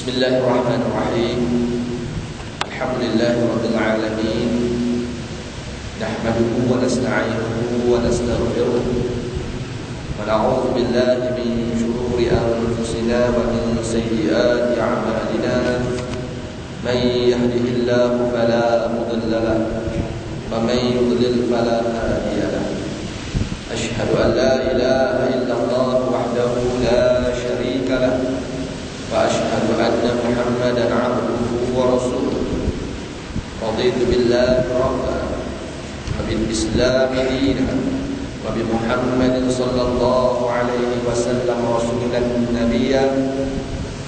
Bismillahirrahmanirrahim. Alhamdulillahi rabbil alamin. Nahmaduhu wa nasta'inuhu wa nastaghfiruh. Wa na'udzu billahi min shururi anfusina wa min sayyiati a'malina. Man yahdihillahu fala mudilla lahu wa man yudlil fala hadiya lahu. Asyhadu an la ilaha illallah wahdahu la syarika lahu wa asyhadu anna Muhammadan 'abduhu wa rasuluh. Raditu billahi rabban wa bil Islam dinan wa bi Muhammadin sallallahu alaihi wasallam rasulan nabiyyan.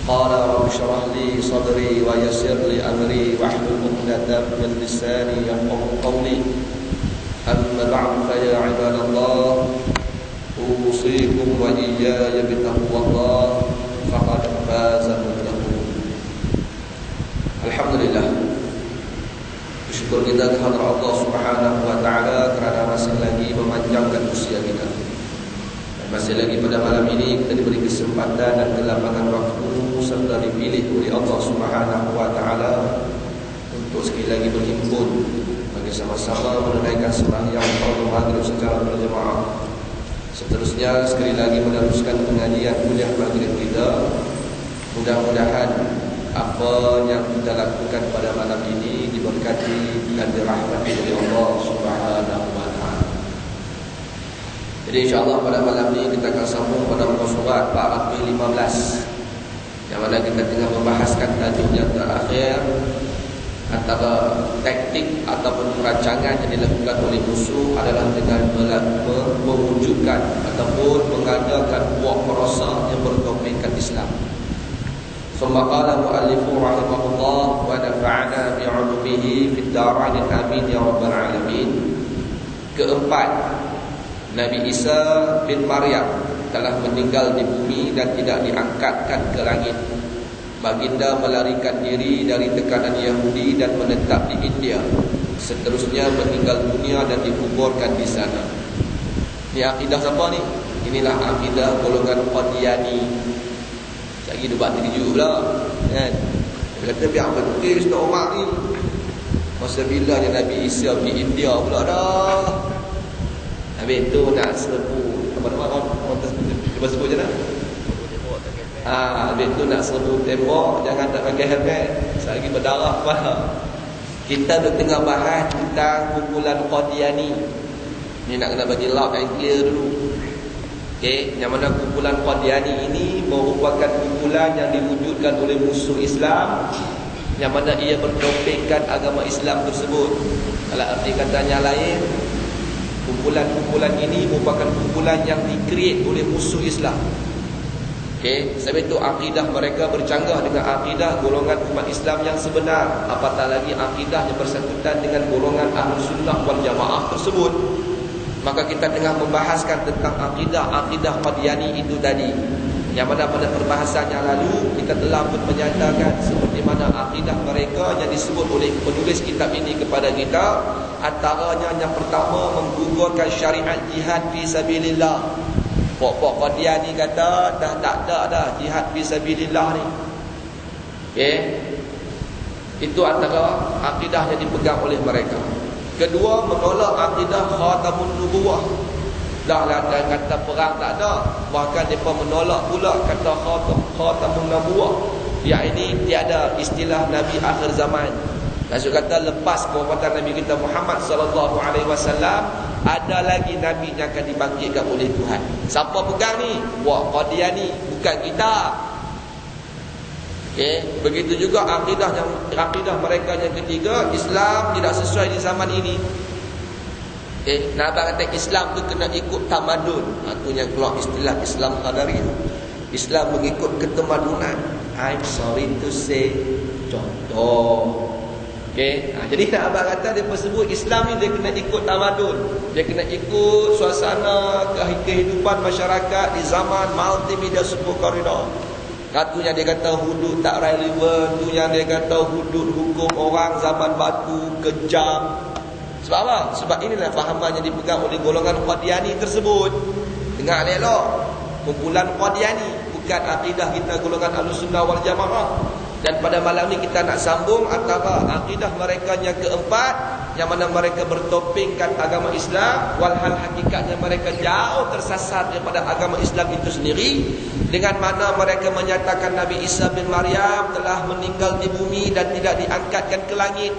Qala rabbi shrah li sadri wa yassir li amri wahlul 'uqdatam min lisani yafqahu qawli. Amma ba'du fa ya 'ibadallah, usikum wa iyaya bi taqwallah faqad faza muttaqun. Alhamdulillah, bersyukur kita kepada Allah Subhanahu wa taala kerana masih lagi memanjangkan usia kita. Dan masih lagi pada malam ini kita diberi kesempatan dan kelapangan waktu serta dipilih oleh Allah Subhanahu wa taala untuk sekali lagi berhimpun bagi sama-sama menunaikan sembahyang fardu maghrib secara berjemaah. Seterusnya sekali lagi meneruskan pengajian kuliah maghrib kita. Mudah-mudahan apa yang kita lakukan pada malam ini diberkati dan dirahmati oleh Allah Subhanahu wa taala. Jadi insya-Allah pada malam ini kita akan sambung pada muka surat 415 yang mana kita tengah membahaskan tajuk yang terakhir antara taktik ataupun perancangan yang dilakukan oleh musuh adalah dengan mewujudkan ataupun mengadakan buah perasa yang bertopikkan Islam. Summa qala mu'allifu rahimahullah wa nafa'ana bi'ulumihi fid darain amin ya rabbal alamin. Keempat, Nabi Isa bin Maryam telah meninggal di bumi dan tidak diangkatkan ke langit. Baginda melarikan diri dari tekanan Yahudi dan menetap di India. Seterusnya meninggal dunia dan dikuburkan di sana. Ini akidah siapa ni? Inilah akidah golongan Qadiani. Lagi dia buat terkejut pula kan? Dia kata biar betul Ustaz Umar ni. Masa bila je Nabi Isa pergi India pula dah. Habis tu nak serbu apa-apa orang sebut je dah. Habis tu nak serbu tembok, jangan tak pakai helmet, selagi berdarah kepala. Kita dah tengah bahas tentang kumpulan Qadiani. Ni nak kena bagi lock and clear dulu. Okey, yang mana kumpulan Qadiani ini merupakan kumpulan yang diwujudkan oleh musuh Islam, yang mana ia bertopikkan agama Islam tersebut. Kalau arti katanya lain, kumpulan-kumpulan ini merupakan kumpulan yang di-create oleh musuh Islam. Okey, sebab itu akidah mereka bercanggah dengan akidah golongan umat Islam yang sebenar, apatah lagi akidah yang bersangkutan dengan golongan Ahlus Sunnah wal Jamaah tersebut. Maka kita tengah membahaskan tentang akidah Qadiani itu tadi, yang mana pada perbahasan yang lalu kita telah pun menyatakan seperti mana akidah mereka yang disebut oleh penulis kitab ini kepada kita. Antaranya yang pertama, menggugurkan syariat jihad fi sabilillah. Pok-pok Qadiani kata dah tak ada dah jihad fi sabilillah ni. Okey, itu antara akidah yang dipegang oleh mereka. Kedua, menolak akidah khatamun nubuwah. Dah lah kata perang tak ada, bahkan mereka menolak pula kata khatamun nubuwah, iaitu tiada istilah Nabi akhir zaman. Maksud kata lepas kewafatan Nabi kita Muhammad sallallahu alaihi wasallam, ada lagi Nabi yang akan dibangkitkan oleh Tuhan. Siapa pegang ni? Wah, Qadiani, bukan kita. Okey, begitu juga akidah mereka yang ketiga, Islam tidak sesuai di zaman ini. Okey, nak kata Islam tu kena ikut tamadun. Itu yang keluar istilah Islam Qadari. Islam mengikut ketamadunan. I'm sorry to say, contoh. Okey, jadi nak abang kata dia sebut Islam ni dia kena ikut tamadun. Dia kena ikut suasana kehidupan masyarakat di zaman multimedia super koridor. Satu yang dia kata hudud tak relevan, tu yang dia kata hudud hukum orang zaman batu kejam. Sebab apa? Sebab inilah fahaman yang dipegang oleh golongan Qadiani tersebut. Dengar elok, kumpulan Qadiani bukan akidah kita golongan Ahlussunnah wal Jamaah. Dan pada malam ni kita nak sambung antara akidah mereka yang keempat, yang mana mereka bertopingkan agama Islam, walhal hakikatnya mereka jauh tersasar daripada agama Islam itu sendiri, dengan mana mereka menyatakan Nabi Isa bin Maryam telah meninggal di bumi dan tidak diangkatkan ke langit.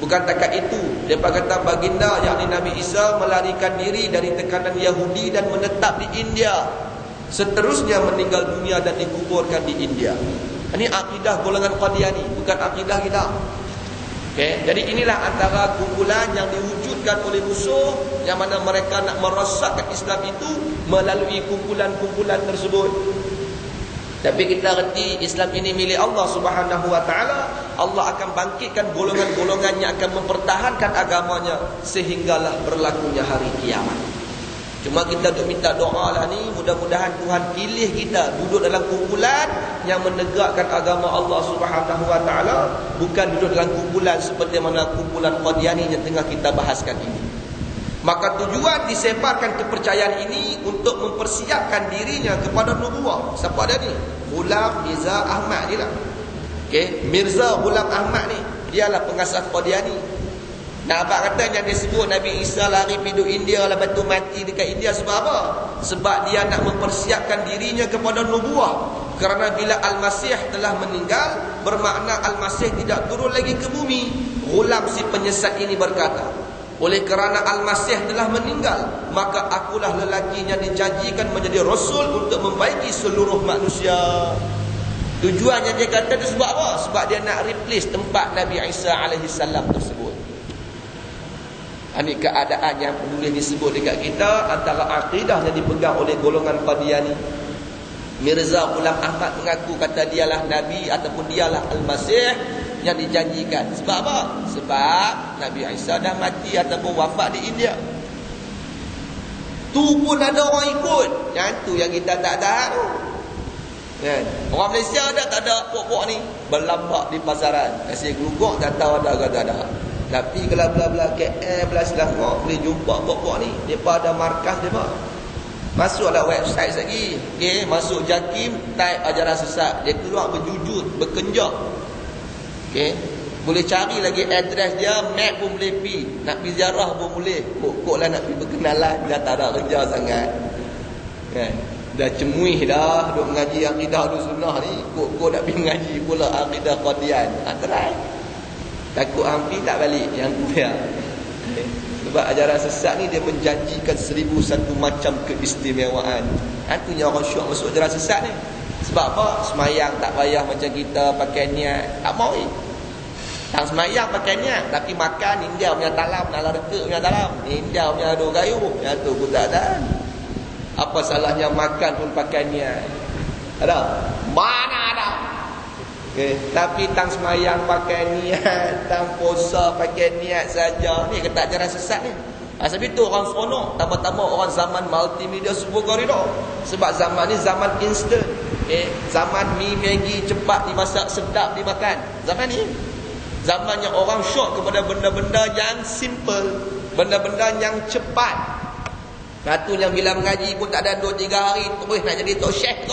Bukan takat itu, mereka kata baginda yakni Nabi Isa melarikan diri dari tekanan Yahudi dan menetap di India, seterusnya meninggal dunia dan dikuburkan di India. Ini akidah golongan Qadiani, bukan akidah kita. Okay? Jadi inilah antara kumpulan yang diwujudkan oleh musuh, yang mana mereka nak merosakkan Islam itu melalui kumpulan-kumpulan tersebut. Tapi kita reti Islam ini milik Allah Subhanahu wa taala. Allah akan bangkitkan golongan-golongan yang akan mempertahankan agamanya sehinggalah berlakunya hari kiamat. Cuma kita duk minta doa lah ni, mudah-mudahan Tuhan pilih kita duduk dalam kumpulan yang menegakkan agama Allah Subhanahu wa taala, bukan duduk dalam kumpulan seperti mana kumpulan Qadiani yang tengah kita bahaskan ini. Maka tujuan disebarkan kepercayaan ini untuk mempersiapkan dirinya kepada nubuah. Siapa dia ni? Ghulam Mirza Ahmad ni lah. Okay? Mirza Ghulam Ahmad ni, dialah pengasas Qadiani. Nah, abang kata yang disebut Nabi Isa lari pergi India, lepas tu mati dekat India sebab apa? Sebab dia nak mempersiapkan dirinya kepada nubuah. Kerana bila Al-Masih telah meninggal, bermakna Al-Masih tidak turun lagi ke bumi. Ghulam si penyesat ini berkata, oleh kerana Al-Masih telah meninggal, maka akulah lelaki yang dijanjikan menjadi Rasul untuk membaiki seluruh manusia. Tujuannya dia kata itu sebab apa? Sebab dia nak replace tempat Nabi Isa alaihissalam tersebut. Ini keadaan yang penulis disebut dekat kita, antara akidah yang dipegang oleh golongan Qadiani. Mirza Ghulam Ahmad mengaku kata dialah Nabi ataupun dialah Al-Masih yang dijanjikan. Sebab apa? Sebab Nabi Isa dah mati ataupun wafat di India. Tu pun ada orang ikut. Yang tu yang kita tak tahu. Kan? Orang Malaysia tak ada pokok ni berlambak di pasaran. Kasih geluguk tak tahu ada ke tak ada. Tapi kalau belah-belah KL, belah Selangor, boleh jumpa pokok ni. Mereka ada markas mereka. Masuklah website lagi. Okay, masuk JAKIM, type ajaran sesat. Dia keluar berjujut, berkenjak. Okay, boleh cari lagi address dia, map pun boleh pergi. Nak pergi ziarah pun boleh. Kok lah nak pergi berkenalan, dah tak ada kerja sangat. Kan? Dah cemuih dah, duk mengaji akidah duk sunnah ni. Kok nak pergi mengaji pula akidah Qadian. Try. Takut hampir tak balik yang dia. Sebab ajaran sesat ni dia menjanjikan 1001 macam keistimewaan. Antunya orang syok masuk ajaran sesat ni. Sebab apa? Semayang tak payah macam kita pakai niat. Tak mau. Tak semayang pakai niat, tapi makan India punya talam, nala reka punya talam. India punya ada kayu. Yang tu pun tak ada. Apa salahnya makan pun pakai niat? Ada? Mana ada? Okay. Tapi tang semayang pakai niat, tang puasa pakai niat saja. Ni kata ajaran sesat ni. Sebab itu orang seronok, tambah-tambah orang zaman multimedia super koridor. Sebab zaman ni zaman instant. Okay. Zaman mi Maggi cepat dimasak, sedap dimakan. Zaman ni zaman yang orang syok kepada benda-benda yang simple, benda-benda yang cepat. Satu yang bila mengaji pun tak ada 2-3 hari terus nak jadi tok syekh.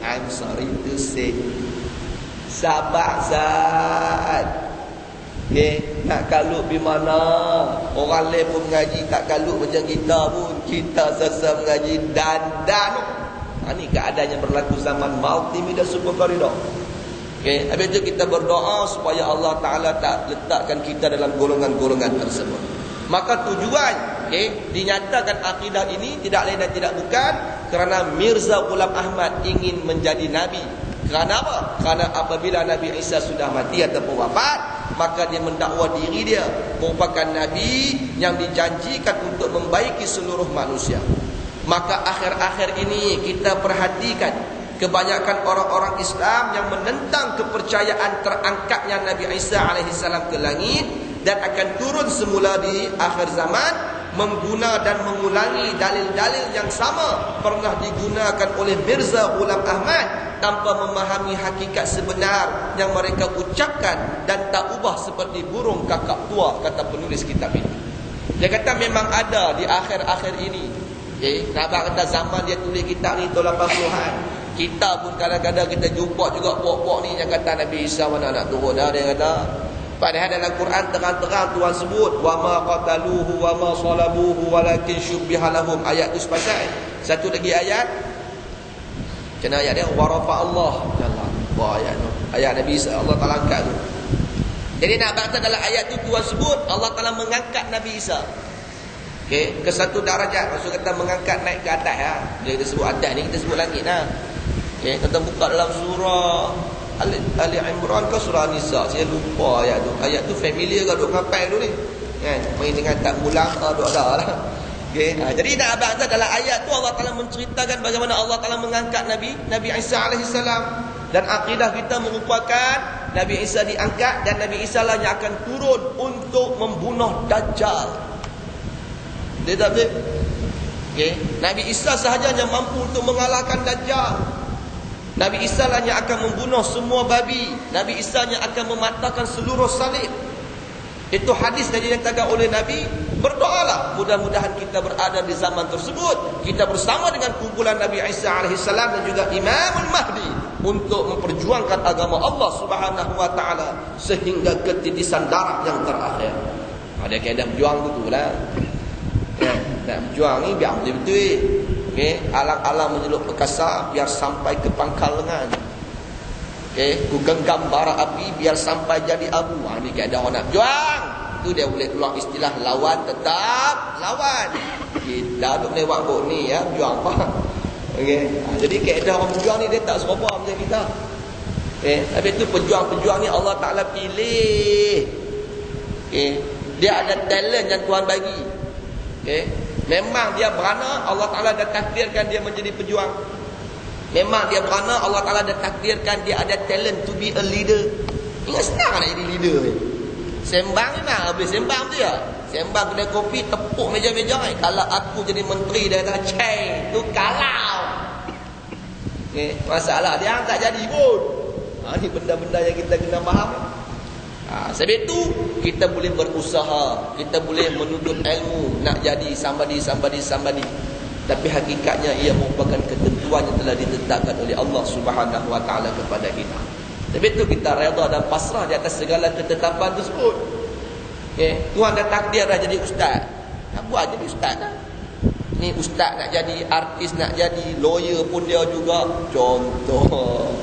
I'm sorry to say, sabar Zat. Okay. Nak kalut di mana? Orang lain pun mengaji tak kalut macam kita pun. Kita sesa mengaji dandan. Ini keadaan yang berlaku zaman multimedia super koridor. Okay. Habis itu kita berdoa supaya Allah Ta'ala tak letakkan kita dalam golongan-golongan tersebut. Maka tujuan dinyatakan akidah ini tidak lain dan tidak bukan kerana Mirza Ghulam Ahmad ingin menjadi Nabi. Kerana apa? Kerana apabila Nabi Isa sudah mati ataupun wafat, maka dia mendakwa diri dia merupakan Nabi yang dijanjikan untuk membaiki seluruh manusia. Maka akhir-akhir ini kita perhatikan kebanyakan orang-orang Islam yang menentang kepercayaan terangkatnya Nabi Isa alaihissalam ke langit dan akan turun semula di akhir zaman, mengguna dan mengulangi dalil-dalil yang sama pernah digunakan oleh Mirza Ghulam Ahmad tanpa memahami hakikat sebenar yang mereka ucapkan dan tak ubah seperti burung kakak tua, kata penulis kitab ini. Dia kata memang ada di akhir-akhir ini. Nak kata zaman dia tulis kitab ni tahun 80-an. Kita pun kadang-kadang kita jumpa juga puak-puak ni yang kata Nabi Isa mana nak turun dah, dia kata. Padahal dalam Quran terang-terang Tuhan sebut wa ma qataluhu wa ma salabuhu walakin syubbiha lahum. Ayat tu sepasal. Satu lagi ayat. Kena ayat dia wa rafa Allah. Wah, ayat tu. Ayat Nabi Isa Allah Taala angkat tu. Jadi nak baca dalam ayat tu Tuhan sebut Allah Taala mengangkat Nabi Isa. Okey, ke satu darjat. Maksud kata mengangkat naik ke atas ya. Bila kita sebut atas ni kita sebut langit nah. Okey, kita buka dalam surah Ali Imran ke surah Nisa. Saya lupa ayat tu. Ayat tu familiar ke duk ngapai tu ni. Kan? Main dengan tak ulang duk ada lah. Okey. Jadi nak baca dalam ayat tu Allah Taala menceritakan bagaimana Allah Taala mengangkat Nabi Isa alaihi salam. Dan akidah kita merupakan Nabi Isa diangkat dan Nabi Isa lah yang akan turun untuk membunuh Dajjal. Dia tak betul? Okay. Nabi Isa sahaja yang mampu untuk mengalahkan Dajjal. Nabi Isa lah yang akan membunuh semua babi. Nabi Isa yang akan mematahkan seluruh salib. Itu hadis yang dinyatakan oleh Nabi. Berdoalah mudah-mudahan kita berada di zaman tersebut. Kita bersama dengan kumpulan Nabi Isa AS dan juga Imamul Mahdi untuk memperjuangkan agama Allah Subhanahu Wa Taala sehingga ketitisan darah yang terakhir. Ada kaedah berjuang tu lah. Nak berjuang ni biar betul-betul. Okey, alang-alang menyelup perkasa biar sampai ke pangkal lengan. Okey, ku genggam bara api biar sampai jadi abu. Ni kaedah orang nak berjuang. Tu dia boleh keluar istilah lawan tetap lawan. Kita duk lewat kok ni ya, berjuang apa? Okey. Jadi kaedah orang berjuang ni dia tak serupa macam kita. Okey, habis tu pejuang-pejuang ni Allah Taala pilih. Okey, dia ada talent yang Tuhan bagi. Okey. Memang dia berana Allah Taala dah takdirkan dia menjadi pejuang. Memang dia berana Allah Taala dah takdirkan dia ada talent to be a leader. Ingat senang nak jadi leader ni. Sembang ni nak habis sembang tu ya. Sembang kedai kopi tepuk meja-meja ni. Kalau aku jadi menteri dia kata cai tu kalau. Okey, masalah dia tak jadi pun. Ni benda-benda yang kita kena faham. Sebab itu kita boleh berusaha, kita boleh menuntut ilmu nak jadi somebody. Tapi hakikatnya ia merupakan ketentuan yang telah ditetapkan oleh Allah Subhanahu Wa Taala kepada kita. Sebab itu kita redha dan pasrah di atas segala ketetapan tersebut. Okay. Tuhan dah takdir dah jadi ustaz. Nak buat jadi ustaz dah. Ni ustaz nak jadi, artis nak jadi, lawyer pun dia juga. Contoh.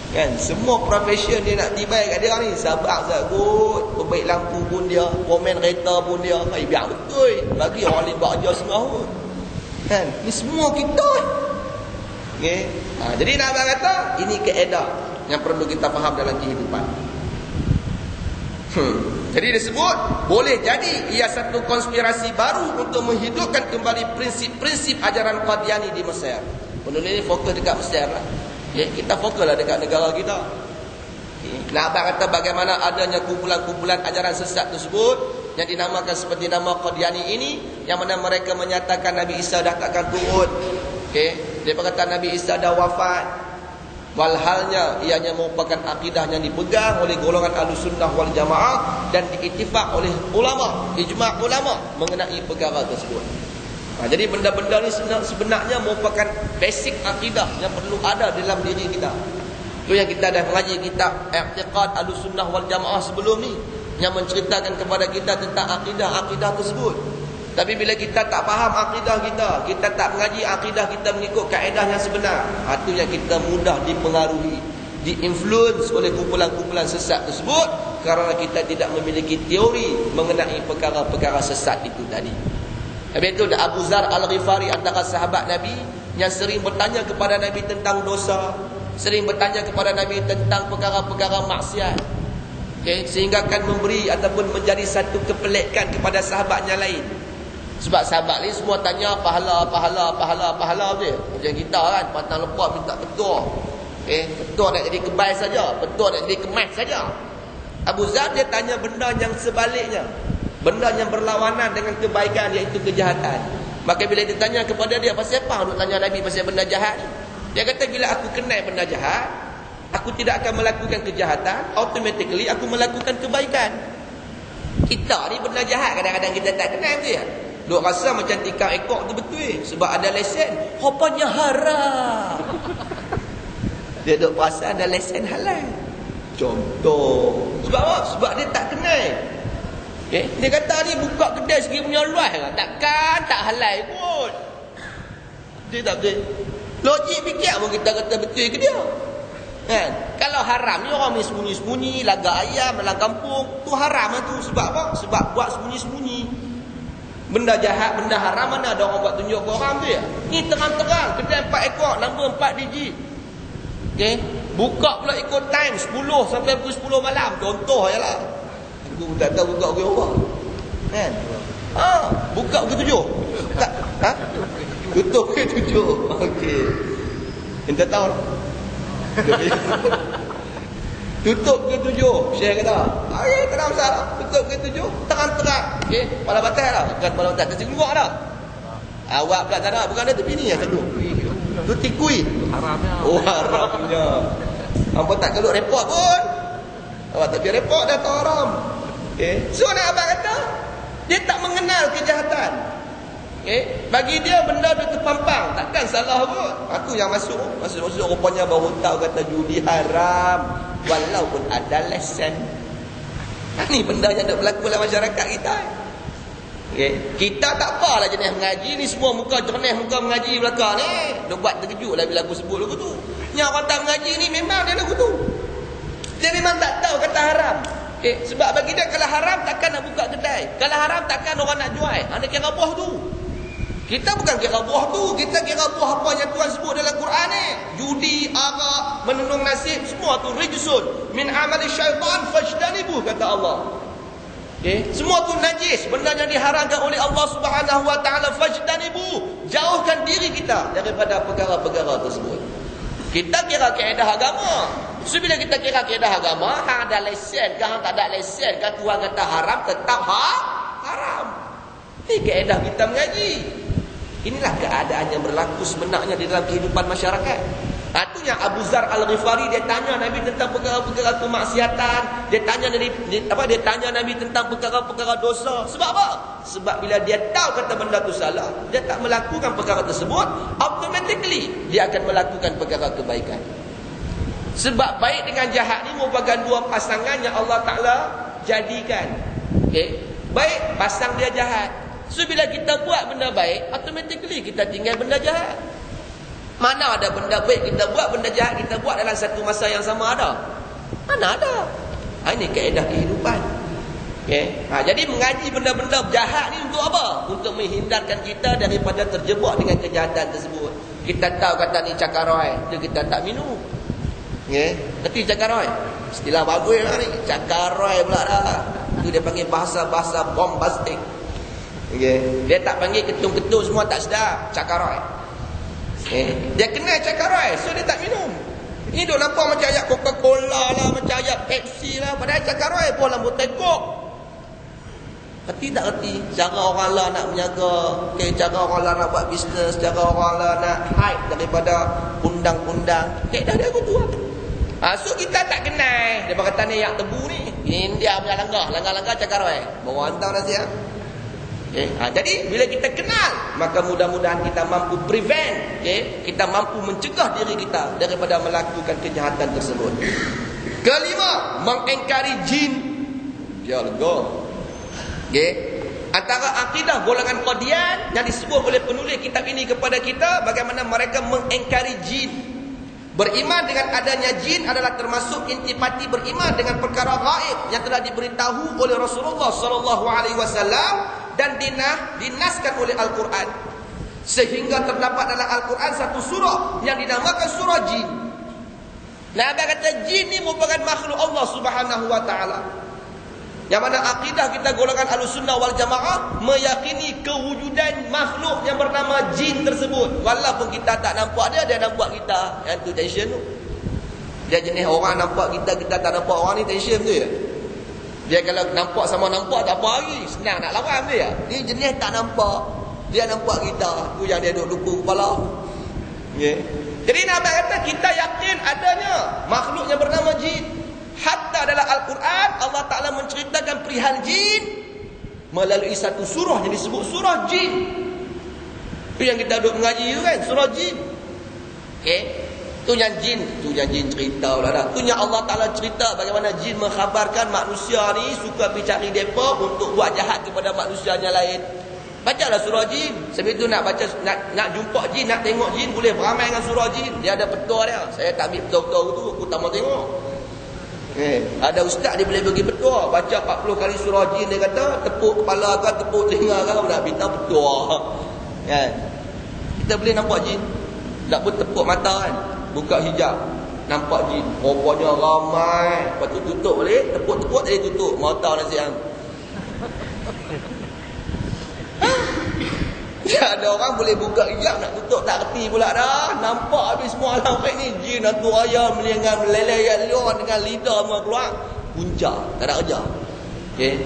Kan semua profession dia nak tibai kat dia ni. Sabak zagut, perbaik lampu pun dia, komen kereta pun dia. Biar betul. Bagi orang libat dia semua pun. Kan? Ni semua kita. Okay. Jadi nak kata ini kaedah yang perlu kita faham dalam kehidupan. Jadi disebut boleh jadi ia satu konspirasi baru untuk menghidupkan kembali prinsip-prinsip ajaran Qadiani di Mesir. Penulis ini fokus dekat Mesir lah. Kita fokuslah dekat negara kita. Nak kata bagaimana adanya kumpulan-kumpulan ajaran sesat tersebut yang dinamakan seperti nama Qadiani ini, yang mana mereka menyatakan Nabi Isa dah takkan turun. Okey, dia berkata Nabi Isa dah wafat. Walhalnya ianya merupakan akidah yang dipegang oleh golongan Ahlussunnah wal Jamaah dan diiktifak oleh ulama, ijma' ulama mengenai perkara tersebut. Jadi benda-benda ni sebenarnya merupakan basic akidah yang perlu ada dalam diri kita. Itu yang kita dah mengaji kitab I'tiqad Ahlussunnah wal Jamaah sebelum ni, yang menceritakan kepada kita tentang akidah-akidah tersebut. Tapi bila kita tak faham akidah kita tak mengaji akidah kita mengikut kaedah yang sebenar, itu yang kita mudah dipengaruhi, diinfluence oleh kumpulan-kumpulan sesat tersebut kerana kita tidak memiliki teori mengenai perkara-perkara sesat itu tadi. Habis itu Abu Zar Al-Ghifari, antara sahabat Nabi yang sering bertanya kepada Nabi tentang dosa, sering bertanya kepada Nabi tentang perkara-perkara maksiat. Okay, sehingga akan memberi ataupun menjadi satu kepelekan kepada sahabatnya lain. Sebab sahabat ni semua tanya pahala je. Macam kita kan, patang lepas minta petua. Petua nak jadi kebal saja, petua nak jadi kemas saja. Abu Zar dia tanya benda yang sebaliknya, benda yang berlawanan dengan kebaikan, iaitu kejahatan. Maka bila ditanya kepada dia, pasal apa nak tanya Nabi pasal benda jahat? Dia kata bila aku kenal benda jahat, aku tidak akan melakukan kejahatan, automatically aku melakukan kebaikan. Kita ni benda jahat kadang-kadang kita tak kenal dia. Duk rasa macam tikar ekor tu betul sebab ada lesen. Rupanya haram. Dia duk perasan ada lesen halal. Contoh. Sebab apa? Sebab dia tak kenal. Dia kata ni buka kedai segi punya luas kan? Takkan tak halal kot. Dia tak betul. Logik fikir pun kita kata betul ke dia. Kan? Kalau haram ni orang ni sembunyi-sembunyi, lagak ayam dalam kampung, tu haram lah tu. Sebab apa? Sebab buat sembunyi-sembunyi. Benda jahat, benda haram mana ada orang buat tunjuk ke orang tu ya? Ni terang-terang, kedai 4 ekor, nombor 4 digit. Okey, buka pula ikut time 10 sampai pukul 10 malam. Contoh je lah. Aku tak tahu buka pukul apa. Kan? Buka pukul 7. Tak, tutup pukul 7. Okey. Entah tahu. Tutup ke 7. Syekh kata, tak ada masalah. Tutup ke 7, terang-terang. Okey, kepala batas lah. Bukan kepala batas, kasi keluar dah. Awak pula tak ada, bukan ada tepi ni yang satu. Tu tikui. Haramnya. Oh, haramnya. Hampa tak keluar report pun. Awak tak pergi report dah tak haram. Okey. So nak abang kata, dia tak mengenal kejahatan. Bagi dia benda tu terpampang, takkan salah kot. Aku yang masuk rupanya baru tahu kata judi haram walaupun ada lesen. Ni benda yang dah berlaku dalam masyarakat kita. Kita tak apalah jenis mengaji ni, semua muka jernih, muka mengaji belakang ni. Dia buat terkejut lah bila aku sebut lagu tu. Yang orang tak mengaji ni memang dia lagu tu. Dia memang tak tahu kata haram. Sebab bagi dia kalau haram takkan nak buka kedai. Kalau haram takkan orang nak jual. Anda kira buah tu. Kita bukan kira buah tu, kita kira buah apa yang Tuhan sebut dalam Quran ni. Judi, arak, menenung nasib, semua tu rijsun min amali syaitan fajtanibu, kata Allah. Semua tu najis, benda yang diharamkan oleh Allah Subhanahu wa taala, fajtanibu, jauhkan diri kita daripada perkara-perkara tersebut. Kita kira kaedah agama. So bila kita kira kaedah agama, hang ada lesen ke hang tak ada lesen, kan Tuhan kata haram tetap haram. Ini kaedah kita mengaji. Inilah keadaan yang berlaku sebenarnya di dalam kehidupan masyarakat. Itu yang Abu Zar Al-Ghifari, dia tanya Nabi tentang perkara-perkara kemaksiatan, dia tanya Nabi tentang perkara-perkara dosa. Sebab apa? Sebab bila dia tahu kata benda tu salah, dia tak melakukan perkara tersebut, automatically dia akan melakukan perkara kebaikan. Sebab baik dengan jahat ni merupakan dua pasangan yang Allah Ta'ala jadikan. Baik, pasang dia jahat. So bila kita buat benda baik, automatically kita tinggal benda jahat. Mana ada benda baik kita buat, benda jahat kita buat dalam satu masa yang sama ada? Mana ada? Ini kaedah kehidupan. Jadi mengaji benda-benda jahat ni untuk apa? Untuk menghindarkan kita daripada terjebak dengan kejahatan tersebut. Kita tahu kata ni cakarai, kita tak minum. Kerti cakarai? Istilah bagus lah ni. Cakarai pula dah. Itu dia panggil bahasa-bahasa bombastik. Dia tak panggil ketum-ketum semua tak sedap. Cakarai. Dia kenal cakarai, so dia tak minum. Ini duk nampak macam ayat Coca-Cola lah, macam ayat Pepsi lah. Padahal cakarai pun lampu tegok. Kerti tak kerti cara orang lah nak menjaga, cara orang lah nak buat bisnes, cara orang lah nak hide daripada undang-undang. Dah dia aku tu lah. So kita tak kenal. Dia kata ni yang tebu ni India punya langgar cakarai. Bawa hantar dah siap. Jadi bila kita kenal, maka mudah-mudahan kita mampu prevent, kita mampu mencegah diri kita daripada melakukan kejahatan tersebut. Kelima, mengingkari jin. Ya lega. Antara akidah golongan Qadian yang disebut oleh penulis kitab ini kepada kita, bagaimana mereka mengingkari jin. Beriman dengan adanya jin adalah termasuk intipati beriman dengan perkara gaib yang telah diberitahu oleh Rasulullah sallallahu alaihi wasallam dan dinaskan oleh Al-Quran. Sehingga terdapat dalam Al-Quran satu surah yang dinamakan surah jin. Nah, abang kata jin ni merupakan makhluk Allah Subhanahu wa taala. Yang mana akidah kita golongan Ahlussunnah wal Jamaah meyakini kewujudan makhluk yang bernama jin tersebut. Walaupun kita tak nampak dia nampak kita. Yang tu tension tu. Dia jenis orang nampak kita tak nampak orang ni, tension tu ya. Dia kalau nampak sama nampak tak apa lagi, senang nak lawan dia. Dia jenis tak nampak, dia nampak kita. Tu yang dia duduk lupa kepala. Jadi Nabi kata kita yakin adanya makhluk yang bernama jin. Hatta dalam Al-Quran Allah Ta'ala menceritakan perihal jin melalui satu surah yang disebut surah jin. Itu yang kita duduk mengaji tu kan, surah jin. Tu yang jin cerita pula dah. Tu yang Allah Ta'ala cerita bagaimana jin mengkhabarkan manusia ni suka pergi cari mereka untuk buat jahat kepada manusia yang lain. Bacalah surah jin. Sebab itu nak baca, nak jumpa jin, nak tengok jin, boleh beramai dengan surah jin. Dia ada petua dia. Saya tak ambil petua-petua tu, aku tak mau tengok. Ada ustaz dia boleh bagi petua. Baca 40 kali surah jin, dia kata tepuk kepala kau, tepuk telinga kau, nak minta petua. Kan? Kita boleh nampak jin. Tak pun tepuk mata kan. Buka hijab, nampak jin, rupanya ramai. Lepas tu tutup balik, tepuk-tepuk tadi tutup, mata nasi hang. Ya, ada orang boleh buka hijab nak tutup tak reti pula dah. Nampak habis semua alam baik ni, jin hantu raya meleleh kat luar dengan lidah semua keluar. Punca, tak ada kerja.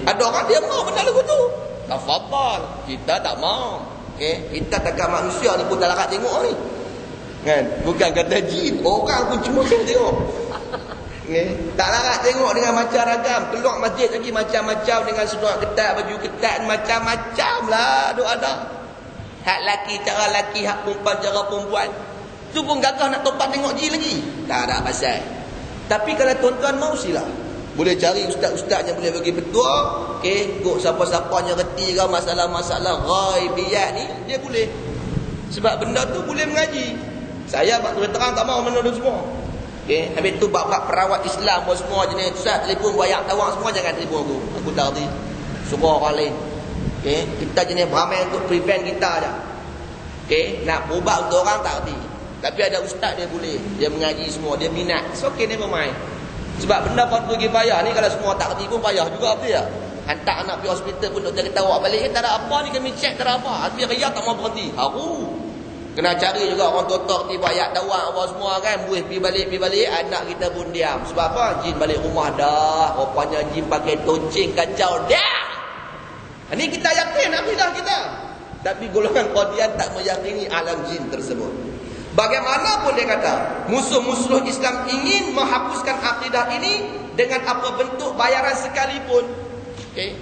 Ada orang dia mau benda lagu tu. Tafadhal, kita tak mau. Kita takkan manusia ni pun tak larat tengok ni. Kan? Bukan kata jin, orang pun cuma tengok. Tak larat tengok dengan macam ragam. Keluar masjid lagi macam-macam dengan seluar ketat, baju ketat, macam-macam lah ada. Hak laki cara laki, hak perempuan cara perempuan. Tu pun gagah nak topak tengok jin lagi. Tak ada pasal. Tapi kalau tuan-tuan mau sila, boleh cari ustaz-ustaz yang boleh bagi petua. Kok siapa-siapa yang reti ke masalah-masalah ghaibiyat ni, dia boleh. Sebab benda tu boleh mengaji. Saya bak terang tak mau menuduh semua. Habis tu bab-bab perawat Islam pun semua jenis ustaz telefon bayar tawang semua jangan telefon aku. Aku tak reti. Suruh orang lain. Kita jenis beramai untuk prevent kita je. Nak berubat untuk orang tak reti. Tapi ada ustaz dia boleh. Dia mengaji semua, dia minat. So never mind. Sebab benda fardu kifayah ni kalau semua tak reti pun payah juga apa ya. Hantar anak pergi hospital pun doktor kata awak balik tak ada apa ni, kami check tak ada apa. Habis riak tak mau berhenti. Haru. Kena cari juga orang tua tiba ayat dawang apa semua kan. Buih pergi balik, anak kita pun diam. Sebab apa? Jin balik rumah dah. Rupanya jin pakai tonceng kacau dah. Ini kita yakin akidah kita. Tapi golongan Qadian tak meyakini alam jin tersebut. Bagaimanapun dia kata, musuh-musuh Islam ingin menghapuskan akidah ini dengan apa bentuk bayaran sekalipun.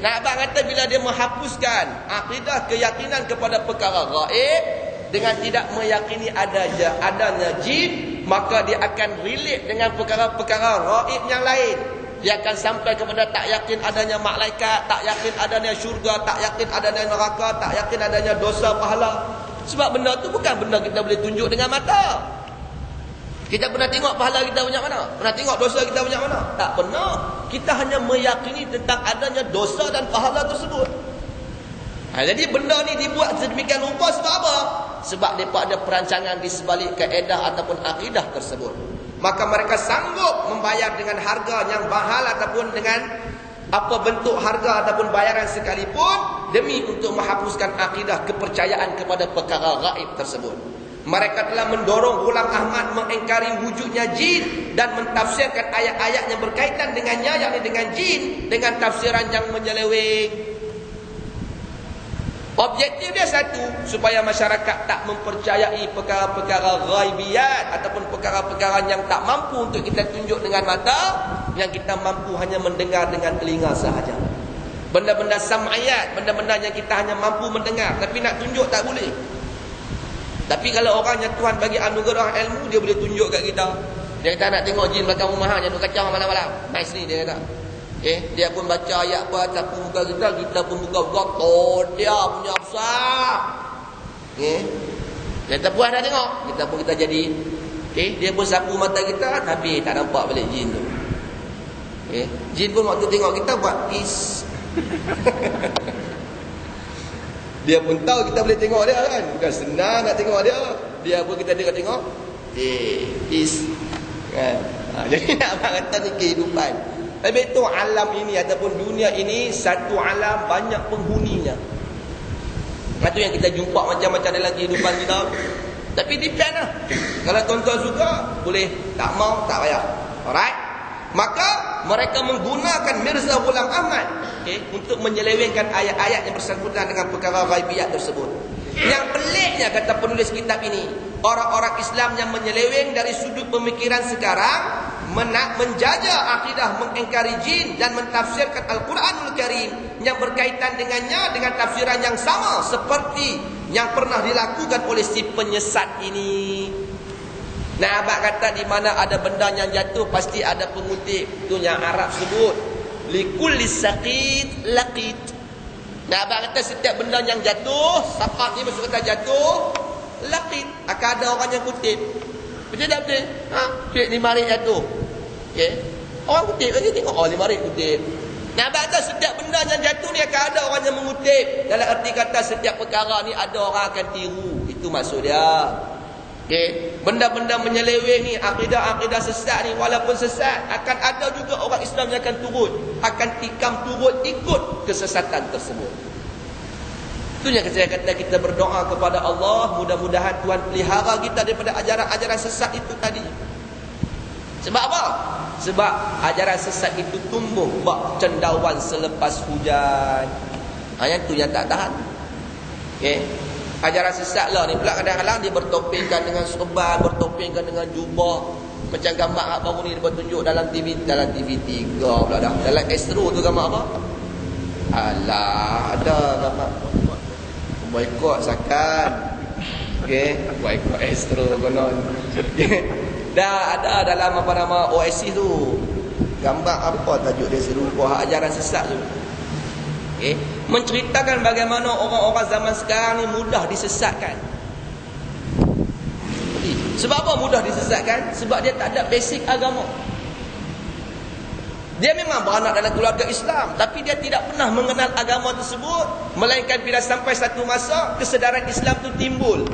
Nak abang kata bila dia menghapuskan akidah keyakinan kepada perkara gaib dengan tidak meyakini adanya jin, maka dia akan relate dengan perkara-perkara gaib yang lain. Dia akan sampai kepada tak yakin adanya malaikat, tak yakin adanya syurga, tak yakin adanya neraka, tak yakin adanya dosa pahala. Sebab benda tu bukan benda kita boleh tunjuk dengan mata. Kita pernah tengok pahala kita banyak mana? Pernah tengok dosa kita banyak mana? Tak pernah. Kita hanya meyakini tentang adanya dosa dan pahala tersebut. Jadi benda ni dibuat sedemikian rupa sebab apa? Sebab mereka ada perancangan di sebalik kaedah ataupun akidah tersebut. Maka mereka sanggup membayar dengan harga yang mahal ataupun dengan apa bentuk harga ataupun bayaran sekalipun demi untuk menghapuskan akidah kepercayaan kepada perkara gaib tersebut. Mereka telah mendorong Ghulam Ahmad mengingkari wujudnya jin dan mentafsirkan ayat-ayat yang berkaitan dengannya, yakni dengan jin, dengan tafsiran yang menyeleweng. Objektif dia satu, supaya masyarakat tak mempercayai perkara-perkara ghaibiyat ataupun perkara-perkara yang tak mampu untuk kita tunjuk dengan mata, yang kita mampu hanya mendengar dengan telinga sahaja. Benda-benda sam'iyat, benda-benda yang kita hanya mampu mendengar tapi nak tunjuk tak boleh. Tapi kalau orang yang Tuhan bagi anugerah ilmu, dia boleh tunjuk kat kita. Dia kata nak tengok jin belakang rumah hang, jangan kacau malam-malam. Nice ni dia kata. Dia pun baca ayat apa, sapu muka kita pun buka-buka, dia punya besar. Kita puas dah tengok, kita pun kita jadi. Dia pun sapu mata kita, tapi tak nampak balik jin tu. Jin pun waktu tengok kita buat is. Dia pun tahu kita boleh tengok dia kan. Bukan senang nak tengok dia. Dia pun kita tengok. Is. Kan? Jadi nak kata ni kehidupan. Tapi itu alam ini ataupun dunia ini satu alam banyak penghuninya. Itu yang kita jumpa macam-macam dalam kehidupan kita. Tapi depend lah. Kalau tuan-tuan suka, boleh. Tak mau, tak payah. Alright? Maka mereka menggunakan Mirza Ghulam Ahmad untuk menyelewengkan ayat-ayat yang bersangkutan dengan perkara ghaibiyat tersebut. Yang peliknya kata penulis kitab ini, orang-orang Islam yang menyeleweng dari sudut pemikiran sekarang menjajah akidah mengingkari jin dan mentafsirkan Al-Quranul Karim yang berkaitan dengannya dengan tafsiran yang sama seperti yang pernah dilakukan oleh si penyesat ini. Nah, abang kata di mana ada benda yang jatuh pasti ada pengutip. Itu yang Arab sebut likulli saqit laqit. Nah, abang kata setiap benda yang jatuh, saqat ni maksud kata jatuh, laqit akan ada orang yang kutip. Betul tak betul? Cik ni mari jatuh. Okey. Orang kutip lagi tengok oh 5 kutip. Nah, abang kata setiap benda yang jatuh ni akan ada orang yang mengutip. Dalam arti kata setiap perkara ni ada orang akan tiru. Itu maksud dia. Okay. Benda-benda menyeleweng ni, akidah-akidah sesat ni, walaupun sesat, akan ada juga orang Islam yang akan turut, akan tikam turut ikut kesesatan tersebut. Itu yang saya kata kita berdoa kepada Allah, mudah-mudahan Tuhan pelihara kita daripada ajaran-ajaran sesat itu tadi. Sebab apa? Sebab ajaran sesat itu tumbuh bak cendawan selepas hujan. Yang tu yang tak tahan. Okay. Ajaran sesat lah ni pula kadang-kadang dia bertopengkan dengan serban, bertopengkan dengan jubah. Macam gambar baru ni dia tunjuk dalam TV 3 pula dah. Dalam Astro tu gambar apa? Alah, ada gambar boykot sakan. Okey, boykot Astro konon. Dah ada dalam apa nama OIC tu. Gambar apa tajuk dia serupa ajaran sesat tu. Okay. Menceritakan bagaimana orang-orang zaman sekarang ni mudah disesatkan. Sebab apa mudah disesatkan? Sebab dia tak ada basic agama. Dia memang beranak dalam keluarga Islam, tapi dia tidak pernah mengenal agama tersebut. Melainkan bila sampai satu masa kesedaran Islam tu timbul,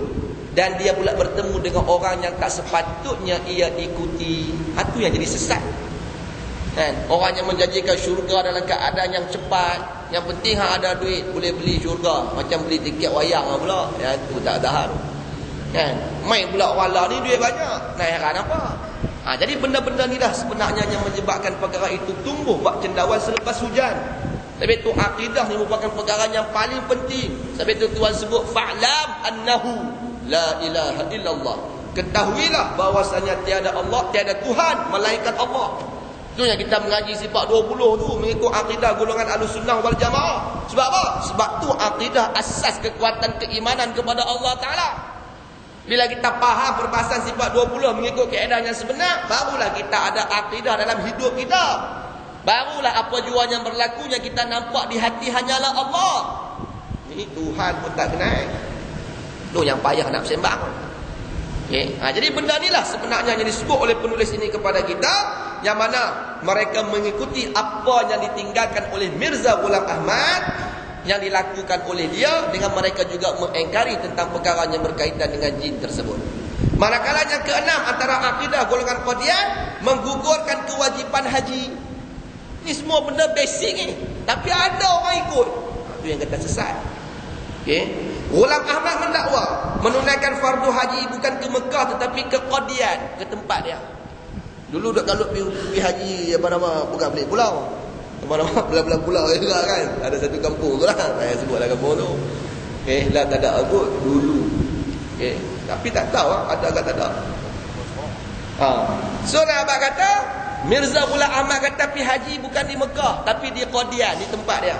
dan dia pula bertemu dengan orang yang tak sepatutnya ia ikuti. Itu yang jadi sesat. Kan? Orang yang menjanjikan syurga dalam keadaan yang cepat, yang penting ada duit boleh beli syurga, macam beli tiket wayang pula. Yang tu tak tahan. Kan? Main pula wala ni duit banyak. Nak heran apa? Jadi benda-benda ni dah sebenarnya yang menyebabkan perkara itu tumbuh bak cendawan selepas hujan. Sebab itu akidah ni merupakan perkara yang paling penting. Sebab itu Tuhan sebut fa'lam annahu la ilaha illallah. Ketahuilah bahawasanya tiada Allah, tiada Tuhan melainkan Allah. Itu yang kita mengaji sifat 20 tu, mengikut akidah golongan Ahlussunnah wal Jamaah. Sebab apa? Sebab tu akidah asas kekuatan keimanan kepada Allah Ta'ala. Bila kita faham perbahasan sifat 20 mengikut kaedah yang sebenar, barulah kita ada akidah dalam hidup kita. Barulah apa jua yang berlaku yang kita nampak di hati hanyalah Allah. Ini Tuhan pun tak kenal. Itu yang payah nak sembang. Okay. Jadi benda inilah sebenarnya yang disebut oleh penulis ini kepada kita, yang mana mereka mengikuti apa yang ditinggalkan oleh Mirza Ghulam Ahmad, yang dilakukan oleh dia, dengan mereka juga mengingkari tentang perkara yang berkaitan dengan jin tersebut. Manakala yang keenam antara akidah golongan Qadian, menggugurkan kewajipan haji. Ini semua benda basic ni, tapi ada orang ikut. Itu yang kata sesat. Okay. Ghulam Ahmad mendakwa menunaikan fardu haji bukan ke Mekah tetapi ke Qadian, ke tempat dia. Dulu dak kalau pergi haji apa nama, bukan balik pulau. Apa-apa belah-belah pulau juga kan. Ada satu kampung tu lah, saya sebutlah kampung tu. Lah tak ada agut dulu. Tapi tak tahu ada ke tak ada. So nak abang kata Mirza Ghulam Ahmad kata pergi haji bukan di Mekah tapi di Qadian, di tempat dia.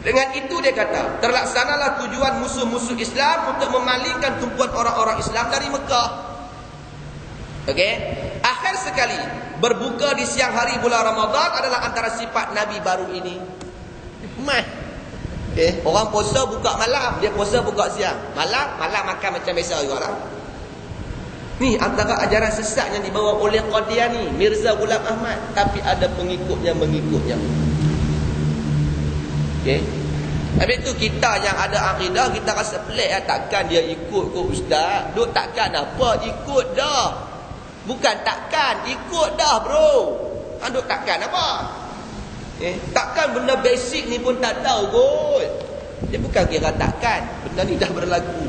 Dengan itu dia kata, terlaksanalah tujuan musuh-musuh Islam untuk memalingkan tumpuan orang-orang Islam dari Mekah. Okey. Akhir sekali, berbuka di siang hari bulan Ramadan adalah antara sifat Nabi baru ini. Orang puasa buka malam, dia puasa buka siang. Malam makan macam biasa juga lah. Ni antara ajaran sesat yang dibawa oleh Qadiani, Mirza Ghulam Ahmad, tapi ada pengikutnya. Okay. Habis tu kita yang ada akidah, kita rasa pelik lah. Takkan dia ikut ke ustaz? Duk takkan apa? Ikut dah. Bukan takkan, ikut dah bro. Duk takkan apa? Takkan benda basic ni pun tak tahu kot. Dia bukan kira takkan, benda ni dah berlaku.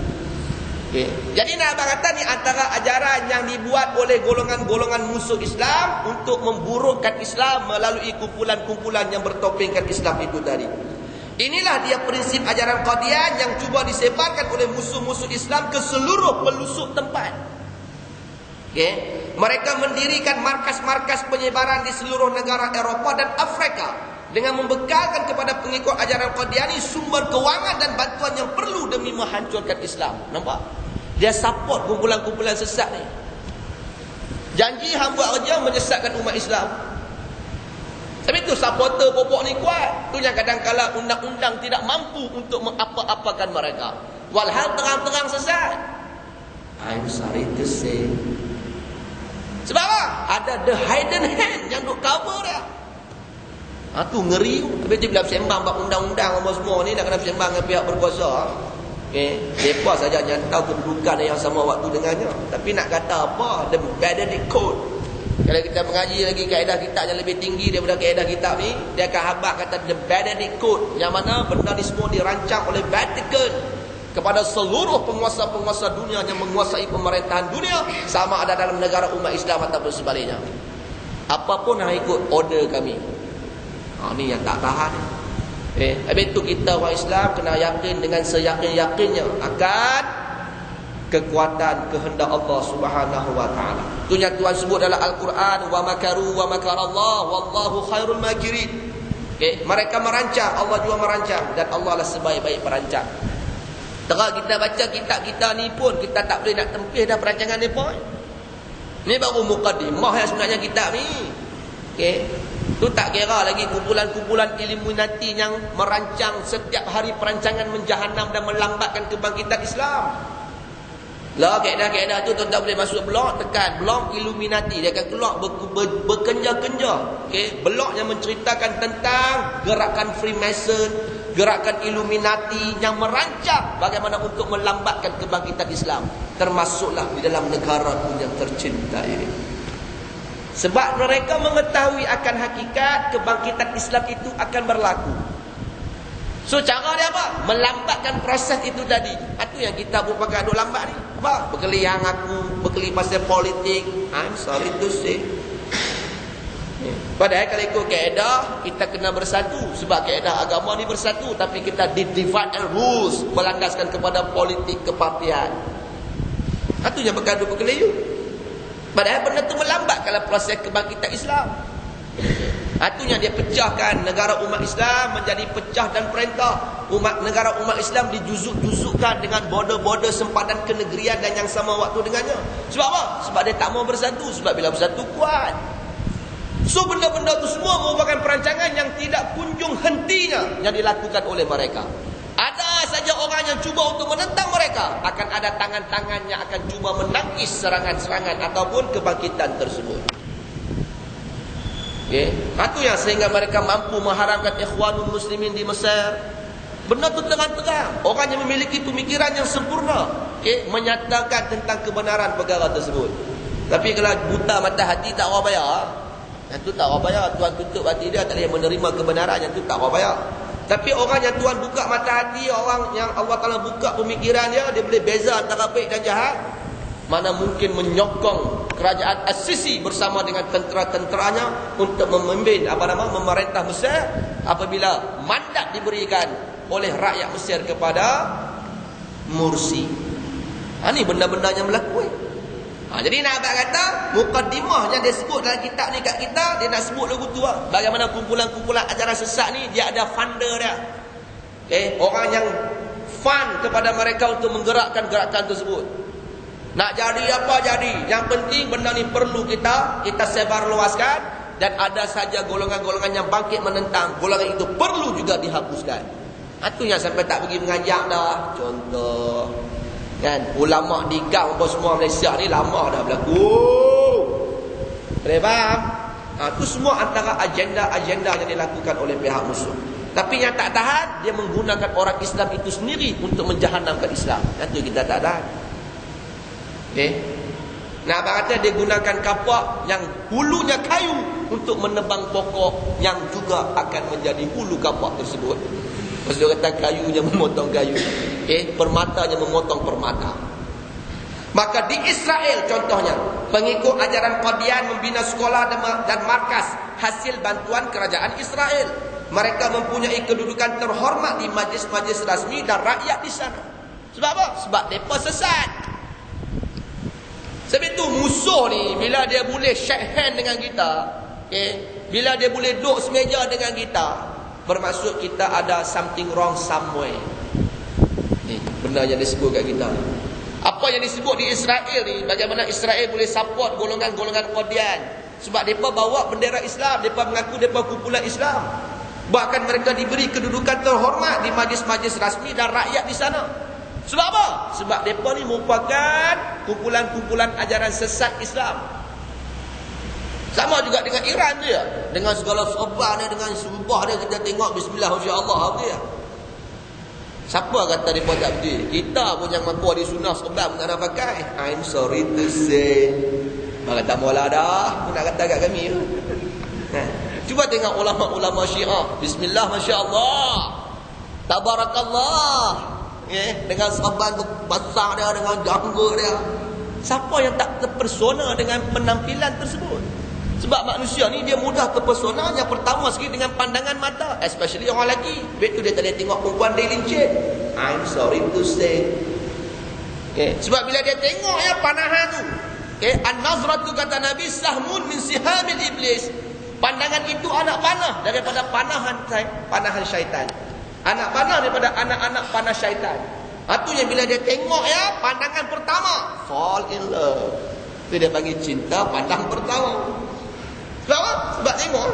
Jadi nak abang kata ni antara ajaran yang dibuat oleh golongan-golongan musuh Islam untuk memburukkan Islam melalui kumpulan-kumpulan yang bertopengkan Islam itu tadi. Inilah dia prinsip ajaran Qadian yang cuba disebarkan oleh musuh-musuh Islam ke seluruh pelosok tempat. Mereka mendirikan markas-markas penyebaran di seluruh negara Eropah dan Afrika dengan membekalkan kepada pengikut ajaran Qadiani sumber kewangan dan bantuan yang perlu demi menghancurkan Islam. Nampak? Dia support kumpulan-kumpulan sesat ni. Janji hang buat kerja menyesatkan umat Islam. Tapi tu supporter popok ni kuat. Tu yang kadang-kadang undang-undang tidak mampu untuk mengapa-apakan mereka. Walhal terang-terang sesat. I'm sorry to say. Sebab apa? Ada the hidden hand yang duk cover dia. Tu ngeri. Habis dia bila bersembang bab undang-undang apa semua ni, nak kena bersembang dengan pihak berkuasa. Mereka saja yang tahu kedudukan yang sama waktu dengannya. Tapi nak kata apa? The Benedict Code. Kalau kita mengaji lagi kaedah kitab yang lebih tinggi daripada kaedah kitab ni, dia akan habaq kata the Benedict Code, yang mana benda ni semua dirancang oleh Vatican kepada seluruh penguasa-penguasa dunia yang menguasai pemerintahan dunia, sama ada dalam negara umat Islam ataupun sebaliknya. Apapun yang ikut order kami. Ni yang tak tahan. Habis tu kita orang Islam kena yakin dengan seyakin-yakinnya akan kekuatan kehendak Allah Subhanahu wa taala. Tu yang Tuhan sebut dalam Al-Quran, wa makaru wa makarallah wallahu khairul makirin. Mereka merancang, Allah juga merancang, dan Allah lah sebaik-baik perancang. Terus kita baca kitab kita ni pun kita tak boleh nak tempih dah perancangan ni pun. Ni baru mukadimah yang sebenarnya kitab ni. Tu tak kira lagi kumpulan-kumpulan Illuminati yang merancang setiap hari perancangan menjahanam dan melambatkan kebangkitan Islam. Lah kaedah-kaedah tu tuan tak boleh masuk blog, tekan blog Illuminati, dia akan keluar berkenja-kenja. Blog yang menceritakan tentang gerakan Freemason, gerakan Illuminati yang merancang bagaimana untuk melambatkan kebangkitan Islam, termasuklah di dalam negara pun yang tercinta ini. Sebab mereka mengetahui akan hakikat kebangkitan Islam itu akan berlaku. So cara dia apa? Melambatkan proses itu tadi. Itu yang kita buat pakai duk lambat ni. Apa? Berkeli hang aku, berkeli pasal politik. I'm sorry to say. Padahal kalau ikut kaedah, kita kena bersatu. Sebab kaedah agama ni bersatu. Tapi kita divide and rules, melandaskan kepada politik kepartian. Itu yang berkadu berkeliu. Padahal benda tu melambat kalau proses kebangkitan Islam. Itunya dia pecahkan negara umat Islam menjadi pecah dan perintah. Negara umat Islam dijuzuk-juzukkan dengan border-border sempadan kenegerian dan yang sama waktu dengannya. Sebab apa? Sebab dia tak mau bersatu. Sebab bila bersatu kuat. So benda-benda itu semua merupakan perancangan yang tidak kunjung hentinya yang dilakukan oleh mereka. Ada saja orang yang cuba untuk menentang mereka, akan ada tangan-tangan yang akan cuba menangkis serangan-serangan ataupun kebangkitan tersebut. Itu yang sehingga mereka mampu mengharamkan Ikhwanul Muslimin di Mesir. Benda itu terang-terang. Orang yang memiliki pemikiran yang sempurna, menyatakan tentang kebenaran perkara tersebut. Tapi kalau buta mata hati tak orang bayar, yang tu tak orang bayar. Tuhan tutup hati dia, tak boleh menerima kebenaran, yang tu tak orang bayar. Tapi orang yang Tuhan buka mata hati, orang yang Allah Ta'ala buka pemikiran dia, dia boleh beza antara baik dan jahat. Mana mungkin menyokong kerajaan As-Sisi bersama dengan tentera-tenteranya untuk memimpin memerintah Mesir apabila mandat diberikan oleh rakyat Mesir kepada Mursi. Ini benda-benda yang berlaku. Jadi nak abang kata mukaddimah yang dia sebut dalam kitab ni kat kita, dia nak sebut lagu tu lah. Bagaimana kumpulan-kumpulan ajaran sesat ni, dia ada funder dia. Orang yang fund kepada mereka untuk menggerakkan gerakan tersebut. Nak jadi apa jadi. Yang penting benda ni perlu kita sebar luaskan. Dan ada saja golongan-golongan yang bangkit menentang. Golongan itu perlu juga dihapuskan. Itu yang sampai tak pergi mengajak dah. Contoh kan, ulama di gang apa semua Malaysia ni lama dah berlaku. Boleh faham? Itu semua antara agenda-agenda yang dilakukan oleh pihak musuh. Tapi yang tak tahan, dia menggunakan orang Islam itu sendiri untuk menjahanamkan Islam. Itu kita tak tahan. Nah, abang kata dia gunakan kapak yang hulunya kayu untuk menebang pokok yang juga akan menjadi hulu kapak tersebut. Maksudnya kata kayunya memotong kayu, permatanya memotong permata. Maka di Israel contohnya, pengikut ajaran Qadian membina sekolah dan markas hasil bantuan kerajaan Israel. Mereka mempunyai kedudukan terhormat di majlis-majlis rasmi dan rakyat di sana. Sebab apa? Sebab mereka sesat. Sebab itu musuh ni bila dia boleh shake hand dengan kita, bila dia boleh duduk semeja dengan kita, bermaksud kita ada something wrong somewhere. Benda yang disebut kat kita. Apa yang disebut di Israel ni, bagaimana Israel boleh support golongan-golongan Qadian? Sebab mereka bawa bendera Islam, mereka mengaku mereka kumpulan Islam. Bahkan mereka diberi kedudukan terhormat di majlis-majlis rasmi dan rakyat di sana. Sebab apa? Sebab mereka ni merupakan kumpulan-kumpulan ajaran sesat Islam. Sama juga dengan Iran dia. Dengan segala serban dia, dengan sumpah dia, kita tengok bismillah insya-Allah dia. Siapa kata mereka tak betul? Kita pun yang mampu di sunnah serban pun tak nak pakai. I'm sorry to say. Maka tak mula dah. Aku nak kata kat kami tu. Cuba tengok ulama-ulama Syiah. Bismillah masya-Allah. Tabarakallah. Dengan serban besar dia, dengan janggut dia. Siapa yang tak terpersona dengan penampilan tersebut? Sebab manusia ni dia mudah terpesona. Yang pertama sekali dengan pandangan mata, especially orang lelaki. Lepas tu dia tak boleh tengok perempuan dia lincin. I'm sorry to say. Sebab bila dia tengok panahan tu, an-nazratu kata Nabi sahmun min sihamil iblis. Pandangan itu anak panah daripada panahan syaitan. Anak panah daripada anak-anak panah syaitan. Itu yang bila dia tengok pandangan pertama, fall in love. Itu dia panggil cinta pandang pertama. Sebab apa? Sebab tengok.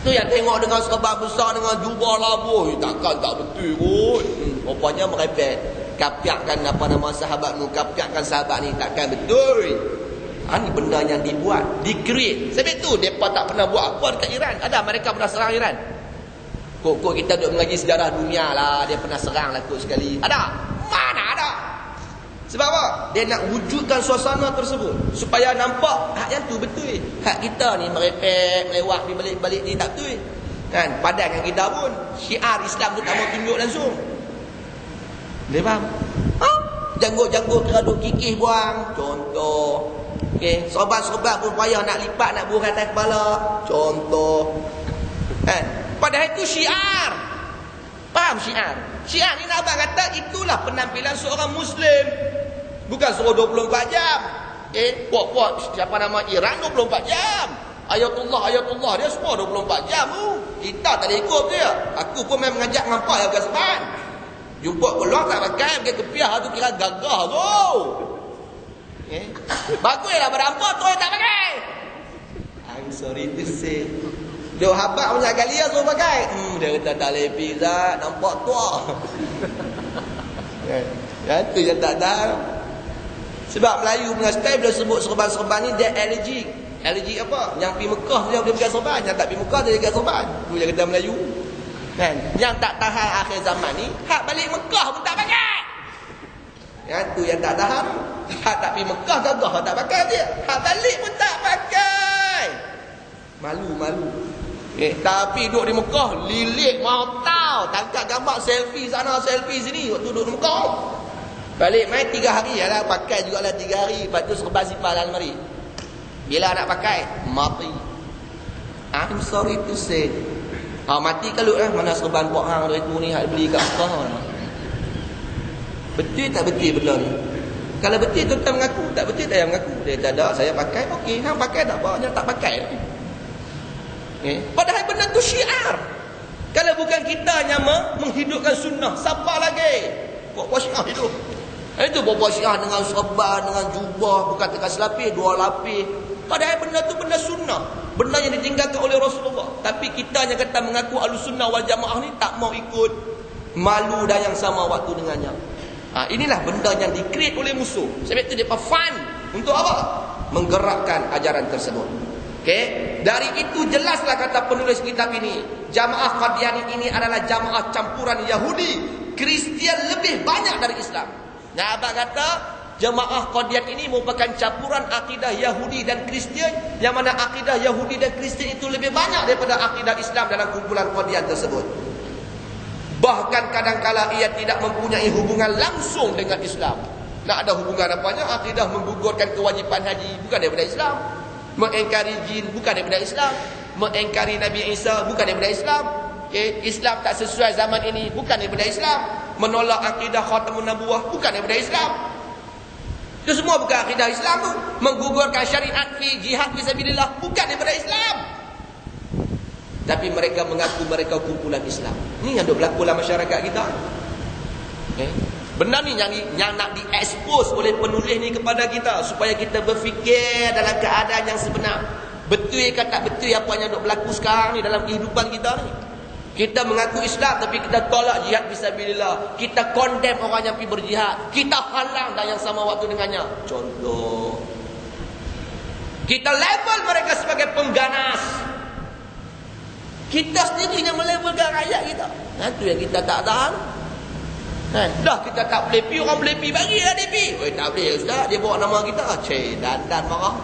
Tu yang tengok dengan serban besar, dengan jubah labuh, takkan tak betul kot. Rupanya merepek. Kapiakkan sahabatmu, kapiakkan sahabat ni, takkan betul. Ini benda yang dibuat, di-create. Sebab tu mereka tak pernah buat apa dekat Iran. Ada mereka pernah serang Iran? Kok kita duduk mengaji sejarah dunia lah, dia pernah serang lah kot sekali. Ada? Mana ada? Sebab apa? Dia nak wujudkan suasana tersebut supaya nampak hak yang tu betul. Hak kita ni merepek, melewat, balik-balik ni tak betul. Kan? Padan dengan kita pun syiar Islam tu tak mau tunjuk langsung. Dia faham? Janggut-janggut kira duk kikih buang. Contoh. Sobat-sobat pun payah nak lipat, nak buang atas kepala. Contoh. Kan? Padahal itu syiar. Faham syiar? Syiar ni abang kata itulah penampilan seorang Muslim. Bukan suruh 24 jam. Puak-puak siapa nama Iran 24 jam. Ayatullah dia semua 24 jam tu. Kita tak boleh ikut dia. Aku pun memang mengajak ngampak yang berkesepan. Jumpa peluang tak pakai, pergi ke piah tu kira gagah tu. Baguslah berampah tu yang tak pakai. I'm sorry to say. Dia habak banyak kali dia suruh pakai. Dia kata tak boleh pizza, nampak tua. Itu yang tak tahu. Sebab Melayu punya style bila sebut serban-serban ni dia allergic. Allergic apa? Yang pergi Mekah dia boleh pakai serban, yang tak pergi Mekah dia pakai serban. Tu yang kata Melayu. Kan? Yang tak tahan akhir zaman ni, hak balik Mekah pun tak pakai. Tu yang tak tahan. Hak tak pergi Mekah gagah tak pakai dia. Hak balik pun tak pakai. Malu-malu. Tapi duduk di Mekah lilik mau tahu, tangkap gambar selfie sana selfie sini waktu duduk di Mekah. Balik main 3 hari lah, pakai jugalah 3 hari, lepas tu serban simpan dalam almari. Bila nak pakai mati. I'm sorry to say. Mati kalau mana serban buat hang tu ni hak beli kat Mekah. Betul tak betul benda ni? Kalau betul tuan mengaku, tak betul tak mengaku. Dia tak ada, saya pakai okey, hang pakai tak apa, hang tak pakai. Padahal benda tu syiar. Kalau bukan kita yang menghidupkan sunnah, siapa lagi? Buat syiar hidup. Itu buat syiar dengan serban, dengan jubah, bukan tekas lapis, 2 lapis. Padahal benda tu benda sunnah, benda yang ditinggalkan oleh Rasulullah. Tapi kita yang kata mengaku Ahlussunnah wal Jamaah ni tak mau ikut, malu dah yang sama waktu dengannya. Inilah benda yang dikreat oleh musuh. Sebab itu dia fun untuk apa? Menggerakkan ajaran tersebut. Dari itu jelaslah kata penulis kitab ini, Jamaah Qadiani ini adalah jamaah campuran Yahudi, Kristian lebih banyak dari Islam. Nah, abang kata Jamaah Qadian ini merupakan campuran akidah Yahudi dan Kristian, yang mana akidah Yahudi dan Kristian itu lebih banyak daripada akidah Islam dalam kumpulan Qadian tersebut. Bahkan kadang-kala ia tidak mempunyai hubungan langsung dengan Islam. Nak ada hubungan apanya? Akidah menggugurkan kewajipan haji bukan daripada Islam. Mengingkari jin bukan daripada Islam. Mengingkari Nabi Isa bukan daripada Islam. Islam tak sesuai zaman ini bukan daripada Islam. Menolak akidah khatamun nabuwah bukan daripada Islam. Itu semua bukan akidah Islam tu. Menggugurkan syariat jihad fisabilillah bukan daripada Islam. Tapi mereka mengaku mereka kumpulan Islam. Ini yang berlaku dalam masyarakat kita. Benda ni yang nak diekspos oleh penulis ni kepada kita, supaya kita berfikir dalam keadaan yang sebenar. Betul ke tak betul apa yang duk berlaku sekarang ni dalam kehidupan kita ni? Kita mengaku Islam tapi kita tolak jihad fisabilillah. Kita condemn orang yang pergi berjihad. Kita halang dan yang sama waktu dengannya. Contoh, kita label mereka sebagai pengganas. Kita sendiri yang melabelkan rakyat kita. Itu yang kita tak tahan. Dah kita tak boleh pi, orang boleh pi, bagi lah dia pi. Tak boleh Ustaz, dia bawa nama kita. Dan marah.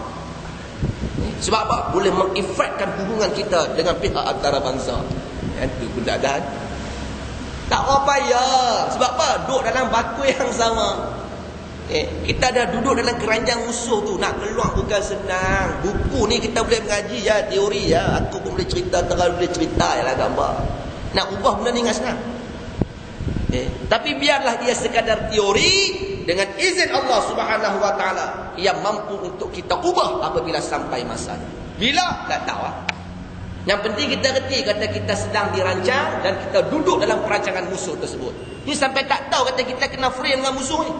Sebab apa? Boleh mengefekkan hubungan kita dengan pihak antarabangsa. Itu pun tak ada. Tak apa payah. Sebab apa? Duduk dalam batu yang sama. Kita dah duduk dalam keranjang musuh tu. Nak keluar bukan senang. Buku ni kita boleh mengaji ya, teori ya. Aku pun boleh cerita, terang boleh cerita ya lah gambar. Nak ubah benda ni dengan senang. Tapi biarlah ia sekadar teori, dengan izin Allah Subhanahu wa taala ia mampu untuk kita ubah apabila sampai masanya. Bila? Tak tahu. Yang penting kita reti kata kita sedang dirancang dan kita duduk dalam perancangan musuh tersebut. Ni sampai tak tahu kata kita kena frame dengan musuh ni.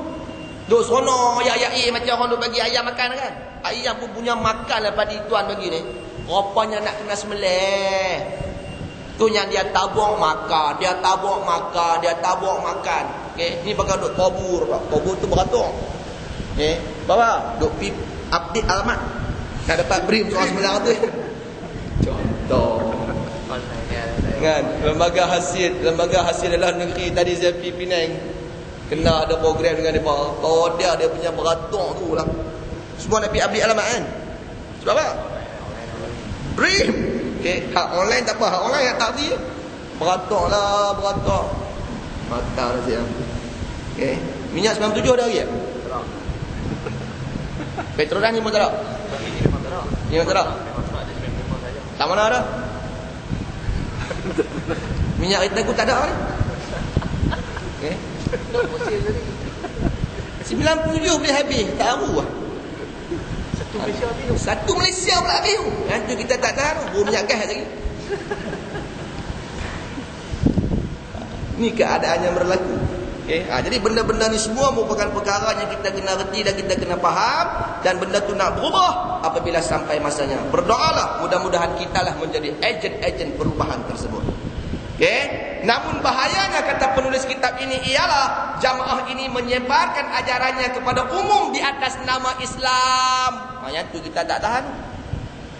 Duk sono ya macam orang duk bagi ayam makan kan. Ayam pun punya makan lah pada tuan bagi ni. Rupanya nak kena sembelih. Tu yang dia tabung makan, dia tabung makan, dia tabung makan. Okey, ni bakal duk tabur, Pak. Tabur tu beratur. Okey, bapa, duk pi update alamat. Nak dapat brim soal sebelah tu. Contoh. Kan, lembaga hasil dalam negeri tadi saya pergi Penang. Kena ada program dengan depa. Oh dia punya beratur tu lah. Semua nak pi update alamat kan. Sebab apa? Brim. Okey, hak online tak apa, hak online yang tak pergi. Beratur lah, beratur. Mata lah siap. Okey, minyak 97 ada lagi tak? Tak. Petronas ni pun tak ada? Ni tak ada? Tak mana ada? Minyak kita aku tak ada ni. Okey. 97 boleh habis, tak tahu lah. Satu Malaysia pula habis. Itu kita tak tahu. Baru minyak gas lagi. Ni keadaan yang berlaku. Okay? Jadi benda-benda ni semua merupakan perkara yang kita kena reti dan kita kena faham. Dan benda tu nak berubah apabila sampai masanya. Berdoalah, mudah-mudahan kita lah menjadi ejen-ejen perubahan tersebut. Okay? Namun bahayanya kata penulis kitab ini ialah jamaah ini menyebarkan ajarannya kepada umum di atas nama Islam. Yang tu kita tak tahan.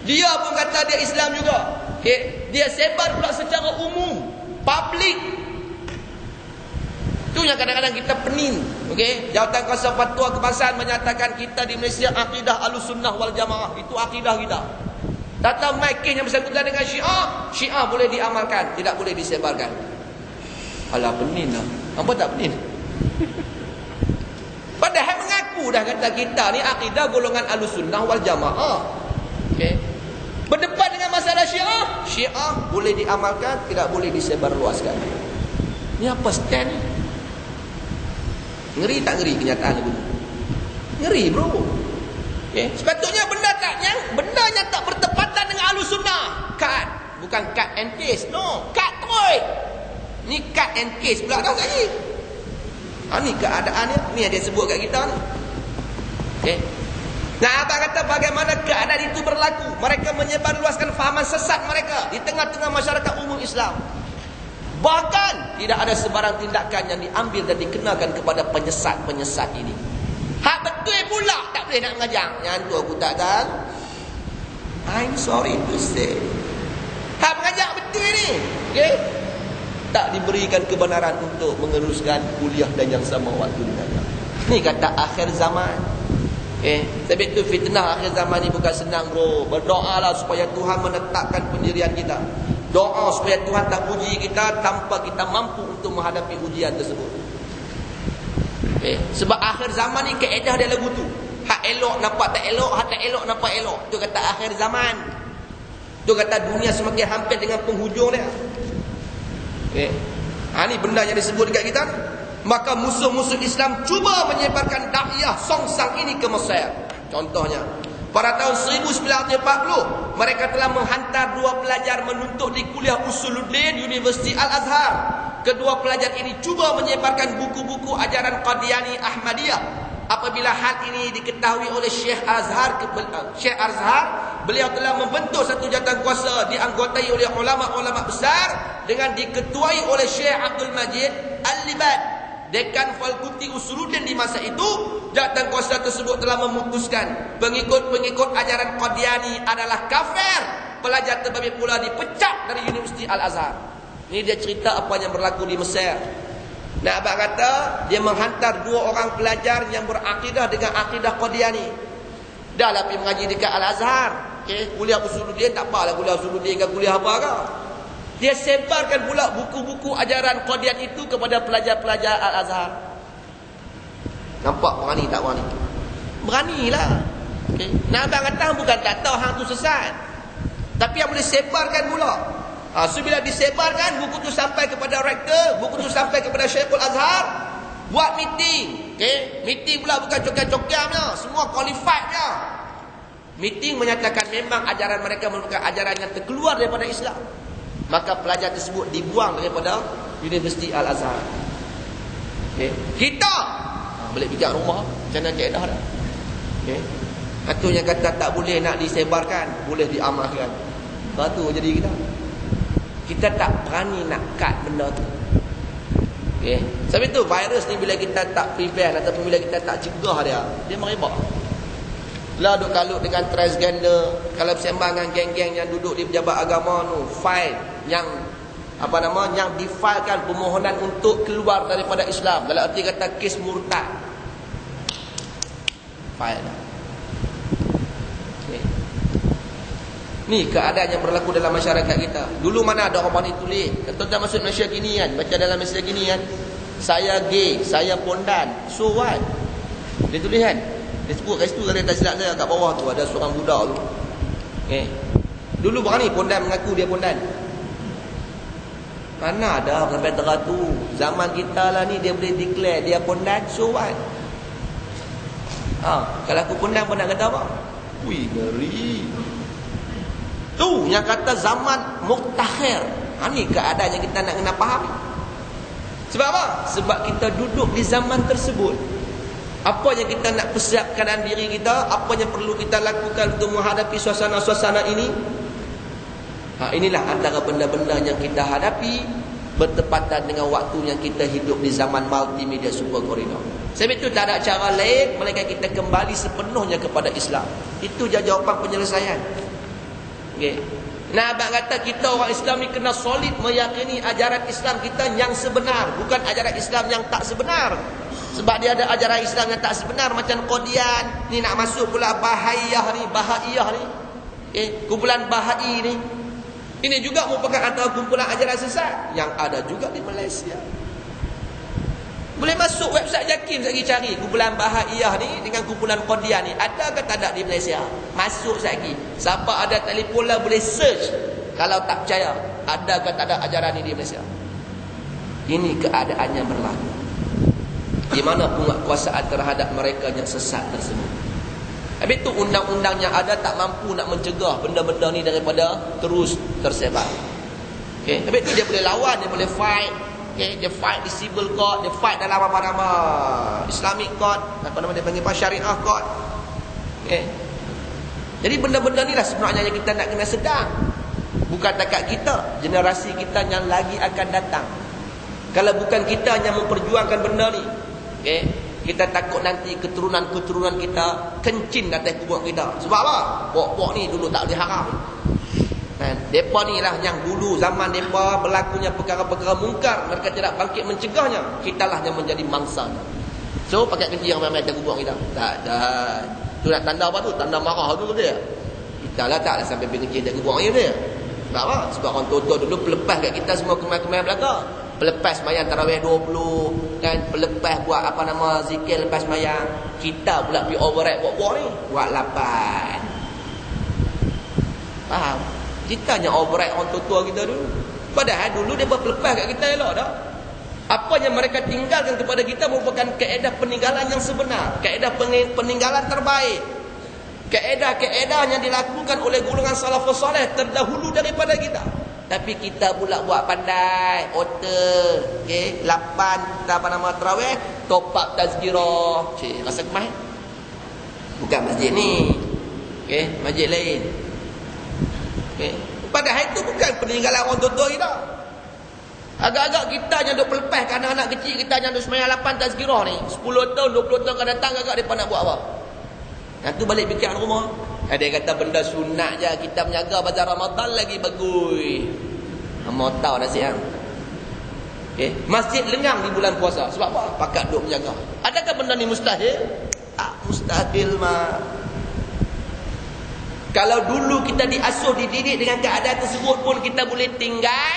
Dia pun kata dia Islam juga. Okay? Dia sebar pula secara umum, public. Tu yang kadang-kadang kita pening. Okay? Jawatan Kuasa Fatwa Kebangsaan menyatakan kita di Malaysia akidah Ahlussunnah wal Jamaah. Itu akidah kita. Datang makin yang bersangkutan dengan Syiah boleh diamalkan, tidak boleh disebarkan. Alah pening lah. Apa tak pening? Padahal mengaku dah kata kita ni akidah golongan Ahlussunnah wal Jamaah. Okey. Berdepan dengan masalah Syiah boleh diamalkan, tidak boleh disebarluaskan. Ni apa stand ni? Ngeri tak ngeri kenyataan ni? Ngeri bro. Okay. Sepatutnya benda yang tak bertepatan dengan Ahlussunnah cut. Bukan cut and case. No, cut terus. Ni cut and case pula dah lagi. Ni keadaannya, ni yang dia sebut kat kita ni. Okay. Nah, abang kata bagaimana keadaan itu berlaku. Mereka menyebarluaskan fahaman sesat mereka di tengah-tengah masyarakat umum Islam. Bahkan tidak ada sebarang tindakan yang diambil dan dikenakan kepada penyesat-penyesat ini. Hak betul pula tak boleh nak mengajar. Yang tu aku tak tahu. I'm sorry to say. Hak mengajar betul ni. Okay? Tak diberikan kebenaran untuk meneruskan kuliah dan yang sama waktu dengannya. Ni kata akhir zaman. Okay? Sebab itu fitnah akhir zaman ni bukan senang bro. Berdoalah supaya Tuhan menetapkan pendirian kita. Doa supaya Tuhan tak uji kita tanpa kita mampu untuk menghadapi ujian tersebut. Okay. Sebab akhir zaman ni kaedah dia lagu tu. Hak elok nampak tak elok, hak tak elok nampak elok. Tu kata akhir zaman. Tu kata dunia semakin hampir dengan penghujung dia. Okay. Ni benda yang disebut dekat kita. Maka musuh-musuh Islam cuba menyebarkan dakwah songsang ini ke Mesir. Contohnya, pada tahun 1940, mereka telah menghantar 2 pelajar menuntut di kuliah Usuluddin Universiti Al-Azhar. kedua pelajar ini cuba menyebarkan buku-buku ajaran Qadiani Ahmadiyah. Apabila hal ini diketahui oleh Syekh Azhar, beliau telah membentuk satu jawatankuasa dianggotai oleh ulama-ulama besar dengan diketuai oleh Syekh Abdul Majid Al-Libad, dekan Fakulti Usuluddin di masa itu. Jawatankuasa tersebut telah memutuskan pengikut-pengikut ajaran Qadiani adalah kafir. Pelajar terbabit pula dipecat dari Universiti Al-Azhar. Ini dia cerita apa yang berlaku di Mesir. Nah, abang kata dia menghantar 2 orang pelajar yang berakidah dengan akidah Qadiani. Dah lah pergi mengaji dekat Al-Azhar. Okey, kuliah Usuluddin tak apalah, kuliah Usuluddin ke kuliah apa ke. Dia sebarkan pula buku-buku ajaran Qadian itu kepada pelajar-pelajar Al-Azhar. Nampak berani tak berani? Beranilah. Okey. Nah, abang kata bukan tak tahu hang tu sesat. Tapi yang boleh sebarkan pula. So bila disebarkan, buku tu sampai kepada rektor, buku tu sampai kepada Syekhul Azhar, buat meeting. Okay? Meeting pula bukan cokam-cokamnya, semua qualifiednya. Meeting menyatakan memang ajaran mereka merupakan ajaran yang terkeluar daripada Islam. Maka pelajar tersebut dibuang daripada Universiti Al-Azhar. Okay? Kita balik bijak rumah, macam mana kaedah dah. Okay? Satu yang kata tak boleh nak disebarkan, boleh diamalkan. Satu jadi kita. Kita tak berani nak cut benda tu. Okay. Sebab itu virus ni bila kita tak prevent ataupun bila kita tak cegah dia merebak. Lah duk kalut dengan transgender, kalau bersembang dengan geng-geng yang duduk di pejabat agama tu, file yang yang difilekan permohonan untuk keluar daripada Islam. Dalam arti kata kes murtad. File dah. Ni keadaan yang berlaku dalam masyarakat kita. Dulu mana ada orang ni tulis. Tuan-tuan masuk Malaysia gini kan, baca dalam Malaysia gini kan, saya gay, saya pondan. So what? Dia tulis kan. Dia sebut kat situ, kalau tak silap saya kat bawah tu ada seorang budak tu. Okay. Dulu berani pondan mengaku dia pondan. Mana ada sampai tu. Zaman kita lah ni dia boleh declare dia pondan, so what? Kalau aku pondan pun nak kata apa? Wih, ngeri. Tu yang kata zaman muktakhir. Ni keadaan yang kita nak kena faham. Sebab apa? Sebab kita duduk di zaman tersebut. Apa yang kita nak persiapkan dalam diri kita, apa yang perlu kita lakukan untuk menghadapi suasana-suasana ini. Inilah antara benda-benda yang kita hadapi bertepatan dengan waktu yang kita hidup di zaman multimedia super koridor. Sebab itu tak ada cara lain melainkan kita kembali sepenuhnya kepada Islam. Itu je jawapan penyelesaian. Okay. Nah, abang kata kita orang Islam ni kena solid meyakini ajaran Islam kita yang sebenar, bukan ajaran Islam yang tak sebenar. Sebab dia ada ajaran Islam yang tak sebenar macam Qadian. Ni nak masuk pula Bahaiyah ni, kumpulan Bahai ni. Ini juga merupakan antara kumpulan ajaran sesat yang ada juga di Malaysia. Boleh masuk website JAKIM lagi cari kumpulan Bahaiyah ni dengan kumpulan Qadian ni. Ada ke tak ada di Malaysia? Masuk lagi. Siapa ada telefon lah boleh search. Kalau tak percaya, ada ke tak ada ajaran ni di Malaysia? Ini keadaan yang berlaku. Di mana penguasaan terhadap mereka yang sesat tersebut. Habis tu undang-undang yang ada tak mampu nak mencegah benda-benda ni daripada terus tersebar. Okay. Habis tu dia boleh lawan, dia boleh fight. Okay, dia fight di civil court, dia fight dalam apa nama Islamic court, apa nama dia panggil syariah court. Okay. Jadi benda-benda ni lah sebenarnya yang kita nak kena sedar. Bukan takat kita, generasi kita yang lagi akan datang. Kalau bukan kita yang memperjuangkan benda ni, okay, kita takut nanti keturunan-keturunan kita kencing atas kubur kita. Sebab apa? Pok-pok ni dulu tak boleh haram. Mereka ni lah yang dulu zaman mereka berlakunya perkara-perkara mungkar, mereka tidak bangkit mencegahnya. Kita lah yang menjadi mangsanya. So pakai kencing yang ramai atas kubur kita. Tak. Tu nak tanda apa tu? Tanda marah tu dia. Kita lah tak lah sampai kencing atas kubur dia. Sebab apa? Sebab orang tua-tua dulu pelepas kat kita semua kemai-kemai belakang. Pelepas sembahyang tarawih 20 dan pelepas buat apa nama zikir lepas sembahyang. Kita pula pergi override buat ni, buat 8. Faham? Kita yang override orang tua-tua kita dulu. Padahal dulu dia berpelepas kat kita elok dah. Apa yang mereka tinggalkan kepada kita merupakan kaedah peninggalan yang sebenar, kaedah peninggalan terbaik, kaedah-kaedah yang dilakukan oleh golongan salafus saleh terdahulu daripada kita. Tapi kita pula buat pandai, otter, okey, 8 tarawih, top up tazkirah. Cik, rasa kemas? Bukan masjid ni. Okey, masjid lain. Okey. Padahal itu bukan peninggalan orang tua kita. Agak-agak kita yang duk pelepah ke anak-anak kecil kita yang duk semayang 8 tazkirah ni, 10 tahun, 20 tahun akan datang, agak depa nak buat apa? Yang tu balik fikir rumah. Ada yang kata benda sunat je, kita menjaga pada Ramadan lagi bagus. Mau tahu nasihat. Okey, masjid lengang di bulan puasa. Sebab apa? Pakat duk menjaga. Adakah benda ni mustahil? Tak mustahil mah. Kalau dulu kita diasuh, dididik dengan keadaan tersebut pun kita boleh tinggal,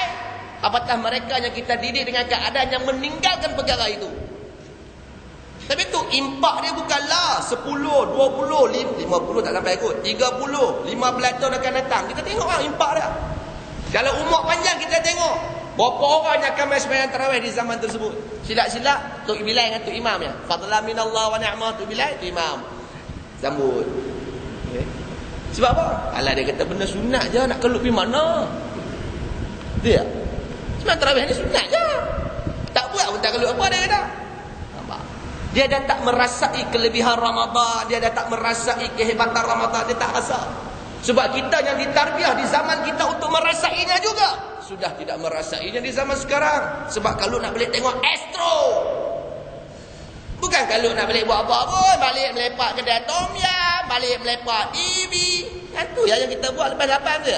apatah mereka yang kita didik dengan keadaan yang meninggalkan perkara itu. Tapi tu impak dia bukanlah 10, 20, 50 tak sampai kot, 30, 15 tahun akan datang. Kita tengok lah impak dia. Kalau umur panjang kita tengok berapa orang yang akan sembahyang tarawih di zaman tersebut. Silap-silap Tok Bilal dengan Tok Imam ya. Fadlan minallah wa ni'mah Tok Bilal, Tok Imam. Sambut. Okay. Sebab apa? Alah dia kata benda sunat je, nak kelup pergi mana? Dia. Sembahyang tarawih ni sunat je. Tak buat pun tak kelup apa dia kata. Dia dah tak merasai kelebihan Ramadan, dia dah tak merasai kehebatan Ramadan, dia tak rasa. Sebab kita yang ditarbiah di zaman kita untuk merasainya juga, sudah tidak merasainya di zaman sekarang. Sebab kalau nak balik tengok Astro, bukan kalau nak balik buat apa pun, balik melepak kedai Tom Yam, balik melepak TV. Itu yang kita buat lepas 8 je.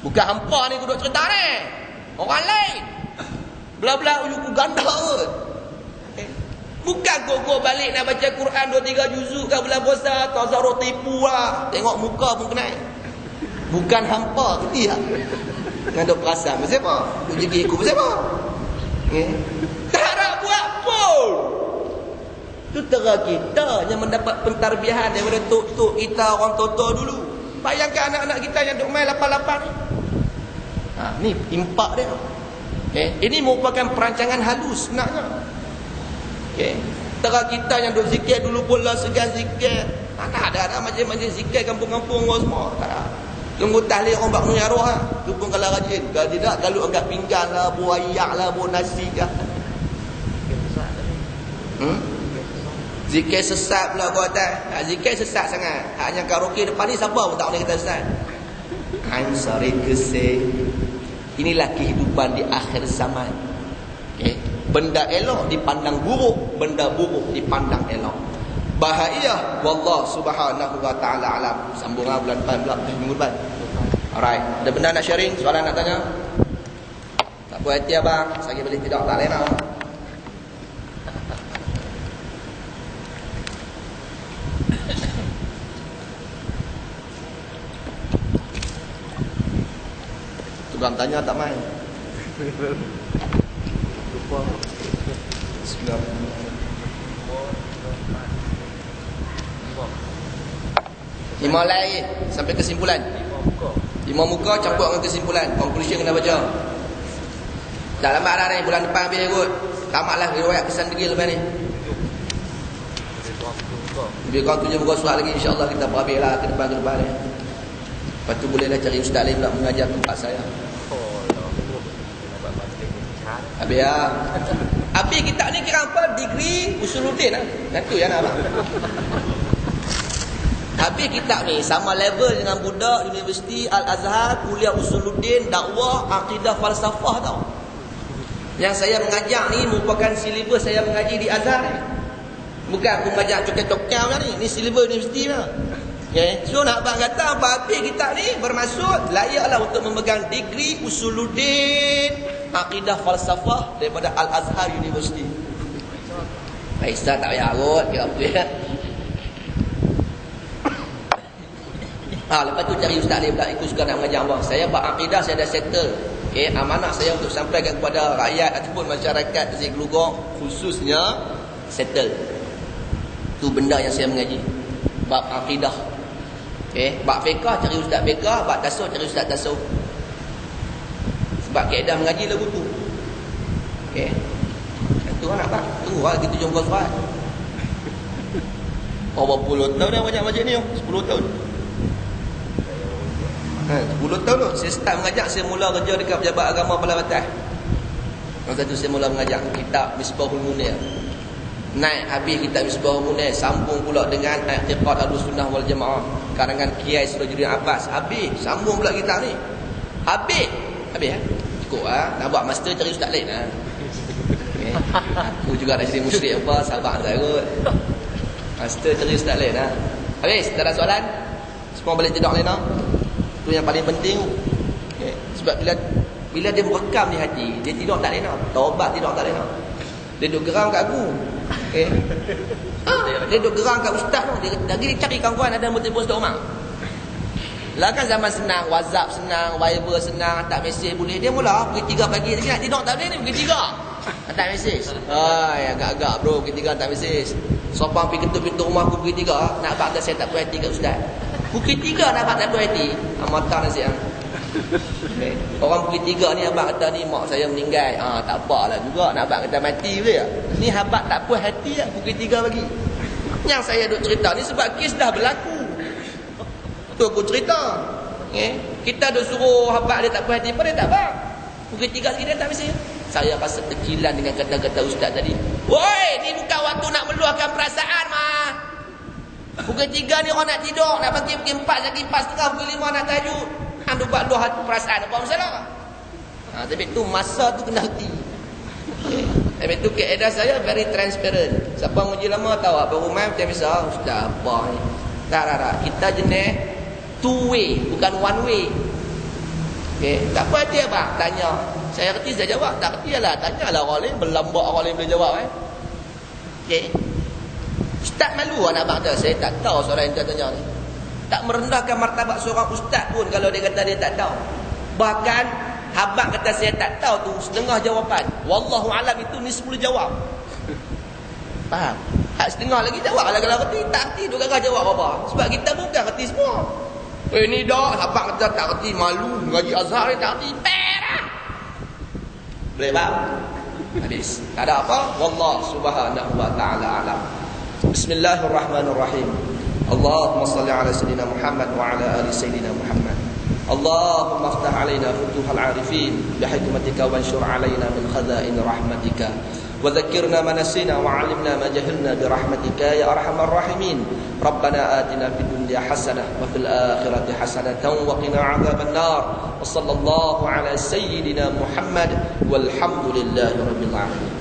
Bukan hampa ni duduk cerita ni, orang lain belah-belah uyuku ganda pun. Bukan kok balik nak baca Quran 2-3 juzuk kat bulan puasa, tazarruh tipu lah. Tengok muka pun kenal. Bukan hampa ke dia. Dengan duk perasan pasal apa? Duk jadi ikut pasal apa? Tak nak buat pun. Itu tera kita yang mendapat pentarbiahan daripada tok-tok kita, orang tua-tua dulu. Bayangkan anak-anak kita yang duk main 88 ni. Ni impak dia. Ini merupakan perancangan halus sebenarnya. Okay. Tera kita yang duk zikir dulu pula segan zikir. Mana ada majlis-majlis zikir kampung-kampung orang semua. Tak ada. Tunggu tahlil orang bak nuyaruh lah. Tu pun kalau rajin. Kalau tidak, kalau angkat pinggan lah, buah ayak lah, buah nasi lah. Zikir sesat pula kau atas. Zikir sesat sangat. Hanya karaoke depan ni siapa pun tak boleh kata sesat. I'm sorry to say, inilah kehidupan di akhir zaman. Okay. Benda elok dipandang buruk, benda buruk dipandang elok. Bahaya, wallah subhanahu wa ta'ala alam. Sambung bulan depan pula, minggu depan. Alright, ada benda nak sharing, soalan nak tanya? Tak puas hati abang, saya boleh tidak tak lena. Tukang tanya tak main. Lima lain sampai kesimpulan. 5 muka campur dengan kesimpulan. Conclusion kena baca. Tak lambat dah ni, bulan depan habis kot. Tamatlah riwayat kesan degil lepas ni. Lebih kurang 7 muka surat lagi, insya-Allah kita berhabislah ke depan ni. Lepas tu bolehlah cari ustaz lain pula mengajar tempat saya. Habis ya. Habis kita ni kira apa? Degree Usuluddin lah. Itu yang nak abang. Habis kitab ni sama level dengan budak Universiti Al-Azhar, kuliah Usuluddin, dakwah, akidah, falsafah tau. Yang saya mengajar ni merupakan silibus saya mengaji di Azhar ni. Bukan aku mengajar cokek-cokek macam ni. Ni silibus universiti lah. Okay. So nak abang kata apa? Habis kitab ni bermaksud layaklah untuk memegang degree Usuluddin, akidah, falsafah daripada Al-Azhar University. Aisyah tak payah kot, kira apa ya. Lepas tu cari ustaz lain pula, ikut suka nak mengajar Allah. Saya berakidah, saya dah settle. Okay, amanah saya untuk sampaikan kepada rakyat ataupun masyarakat Tasik Kelugong khususnya settle. Tu benda yang saya mengaji. Bab akidah. Okay, bab fiqah cari ustaz fiqah, bab tasawuf cari ustaz tasawuf. Sebab kaedah mengaji lagu tu. Okay. Itu kan nak tak? Tunggu lah kita jumpa surat. Berapa puluh tahun dah banyak macam ni? 10 tahun. 10 tahun tu saya start mengajar. Saya mula kerja dekat Pejabat Agama Pelabatan. Masa tu saya mula mengajar kitab Misbahul Munir. Naik habis kitab Misbahul Munir, sambung pula dengan I'tiqad Ahlussunnah wal Jamaah karangan Kiai Sirajuddin Abbas. Habis sambung pula kitab ni. Habis cukup nak buat master cari ustaz lain okay. Aku juga nak jadi musyrik apa, sabar tak kot. Master cari ustaz lain Habis, tak ada soalan? Semua balik tidur lain tu yang paling penting okay. Sebab bila dia merekam di hati, dia tidur tak lain taubat tidur tak lain. Dia duduk geram kat aku okay. Dia duduk geram kat ustaz tu. Dia lagi cari kawan-kawan ada yang bertelefon Ustaz Umar. Lah kan zaman senang, WhatsApp senang, Viber senang, hantar mesej boleh. Dia mula pukul 3 pagi lagi nak tidur tak boleh ni, pukul 3 hantar mesej. Agak-agak bro, pukul 3 hantar mesej. Sopang pergi ketuk pintu rumah aku pukul 3, nak abang kata saya tak puas hati kat ustaz. Pukul 3 nak abang tak puas hati. Mata nasihat. Okay. Orang pukul 3 ni abang kata ni mak saya meninggal. Tak apalah juga nak abang kata mati boleh tak? Ni abang tak puas hati lah pukul 3 pagi. Yang saya duk cerita ni sebab kes dah berlaku. Tu aku cerita. Kita dah suruh habak dia tak puas hati, apa dia tak bang. Pukul 3 lagi dia tak mesti. Saya rasa terkilan dengan kata-kata ustaz tadi. Woi, ni bukan waktu nak meluahkan perasaan mah. Pukul 3 ni orang nak tidur, nak bagi pukul 4 lagi, 4.30, pukul 5 nak tahajud. Anda buat luah perasaan, apa masalah? Tapi tu masa tu kena hati. Tapi tu kaedah saya very transparent. Siapa menguji lama tahu apa rumah macam biasa, ustaz apa ni. Tak. Kita jenis two way, bukan one way. Okay. Tak apa dia bang, tanya. Saya kerti saya jawab, tak kerti lah. Tanyalah orang lain, berlambak orang lain boleh jawab. Okay. Ustaz malu anak abang tu. Saya tak tahu soalan yang tanya ni. Tak merendahkan martabat seorang ustaz pun kalau dia kata dia tak tahu. Bahkan habang kata saya tak tahu tu setengah jawapan. Wallahu alam itu ni 10 jawab. Faham? Tak setengah lagi jawab. Kalau kerti, tak kerti dua gagah jawab apa. Sebab kita bukan kerti semua. Ni dah habang kata tak kerti, malu. Ngaji Azhar ni tak kerti. Perah. Boleh faham? Habis. Tak ada apa? Wallah subhanahu wa ta'ala alam. Bismillahirrahmanirrahim. Allahumma salli ala Sayyidina Muhammad wa ala ali Sayyidina Muhammad. Allahumma aftah alaina futuhal arifin bihikmatika wanshur alaina min khaza'in rahmatika wa dhakkirna ma nasina wa 'allimna ma jahilna birahmatika ya arhamar rahimin. Rabbana atina fid dunya hasanah wa fil akhirati hasanatan wa qina 'adzaban nar. Wa sallallahu ala Sayyidina Muhammad walhamdulillahi rabbil alamin.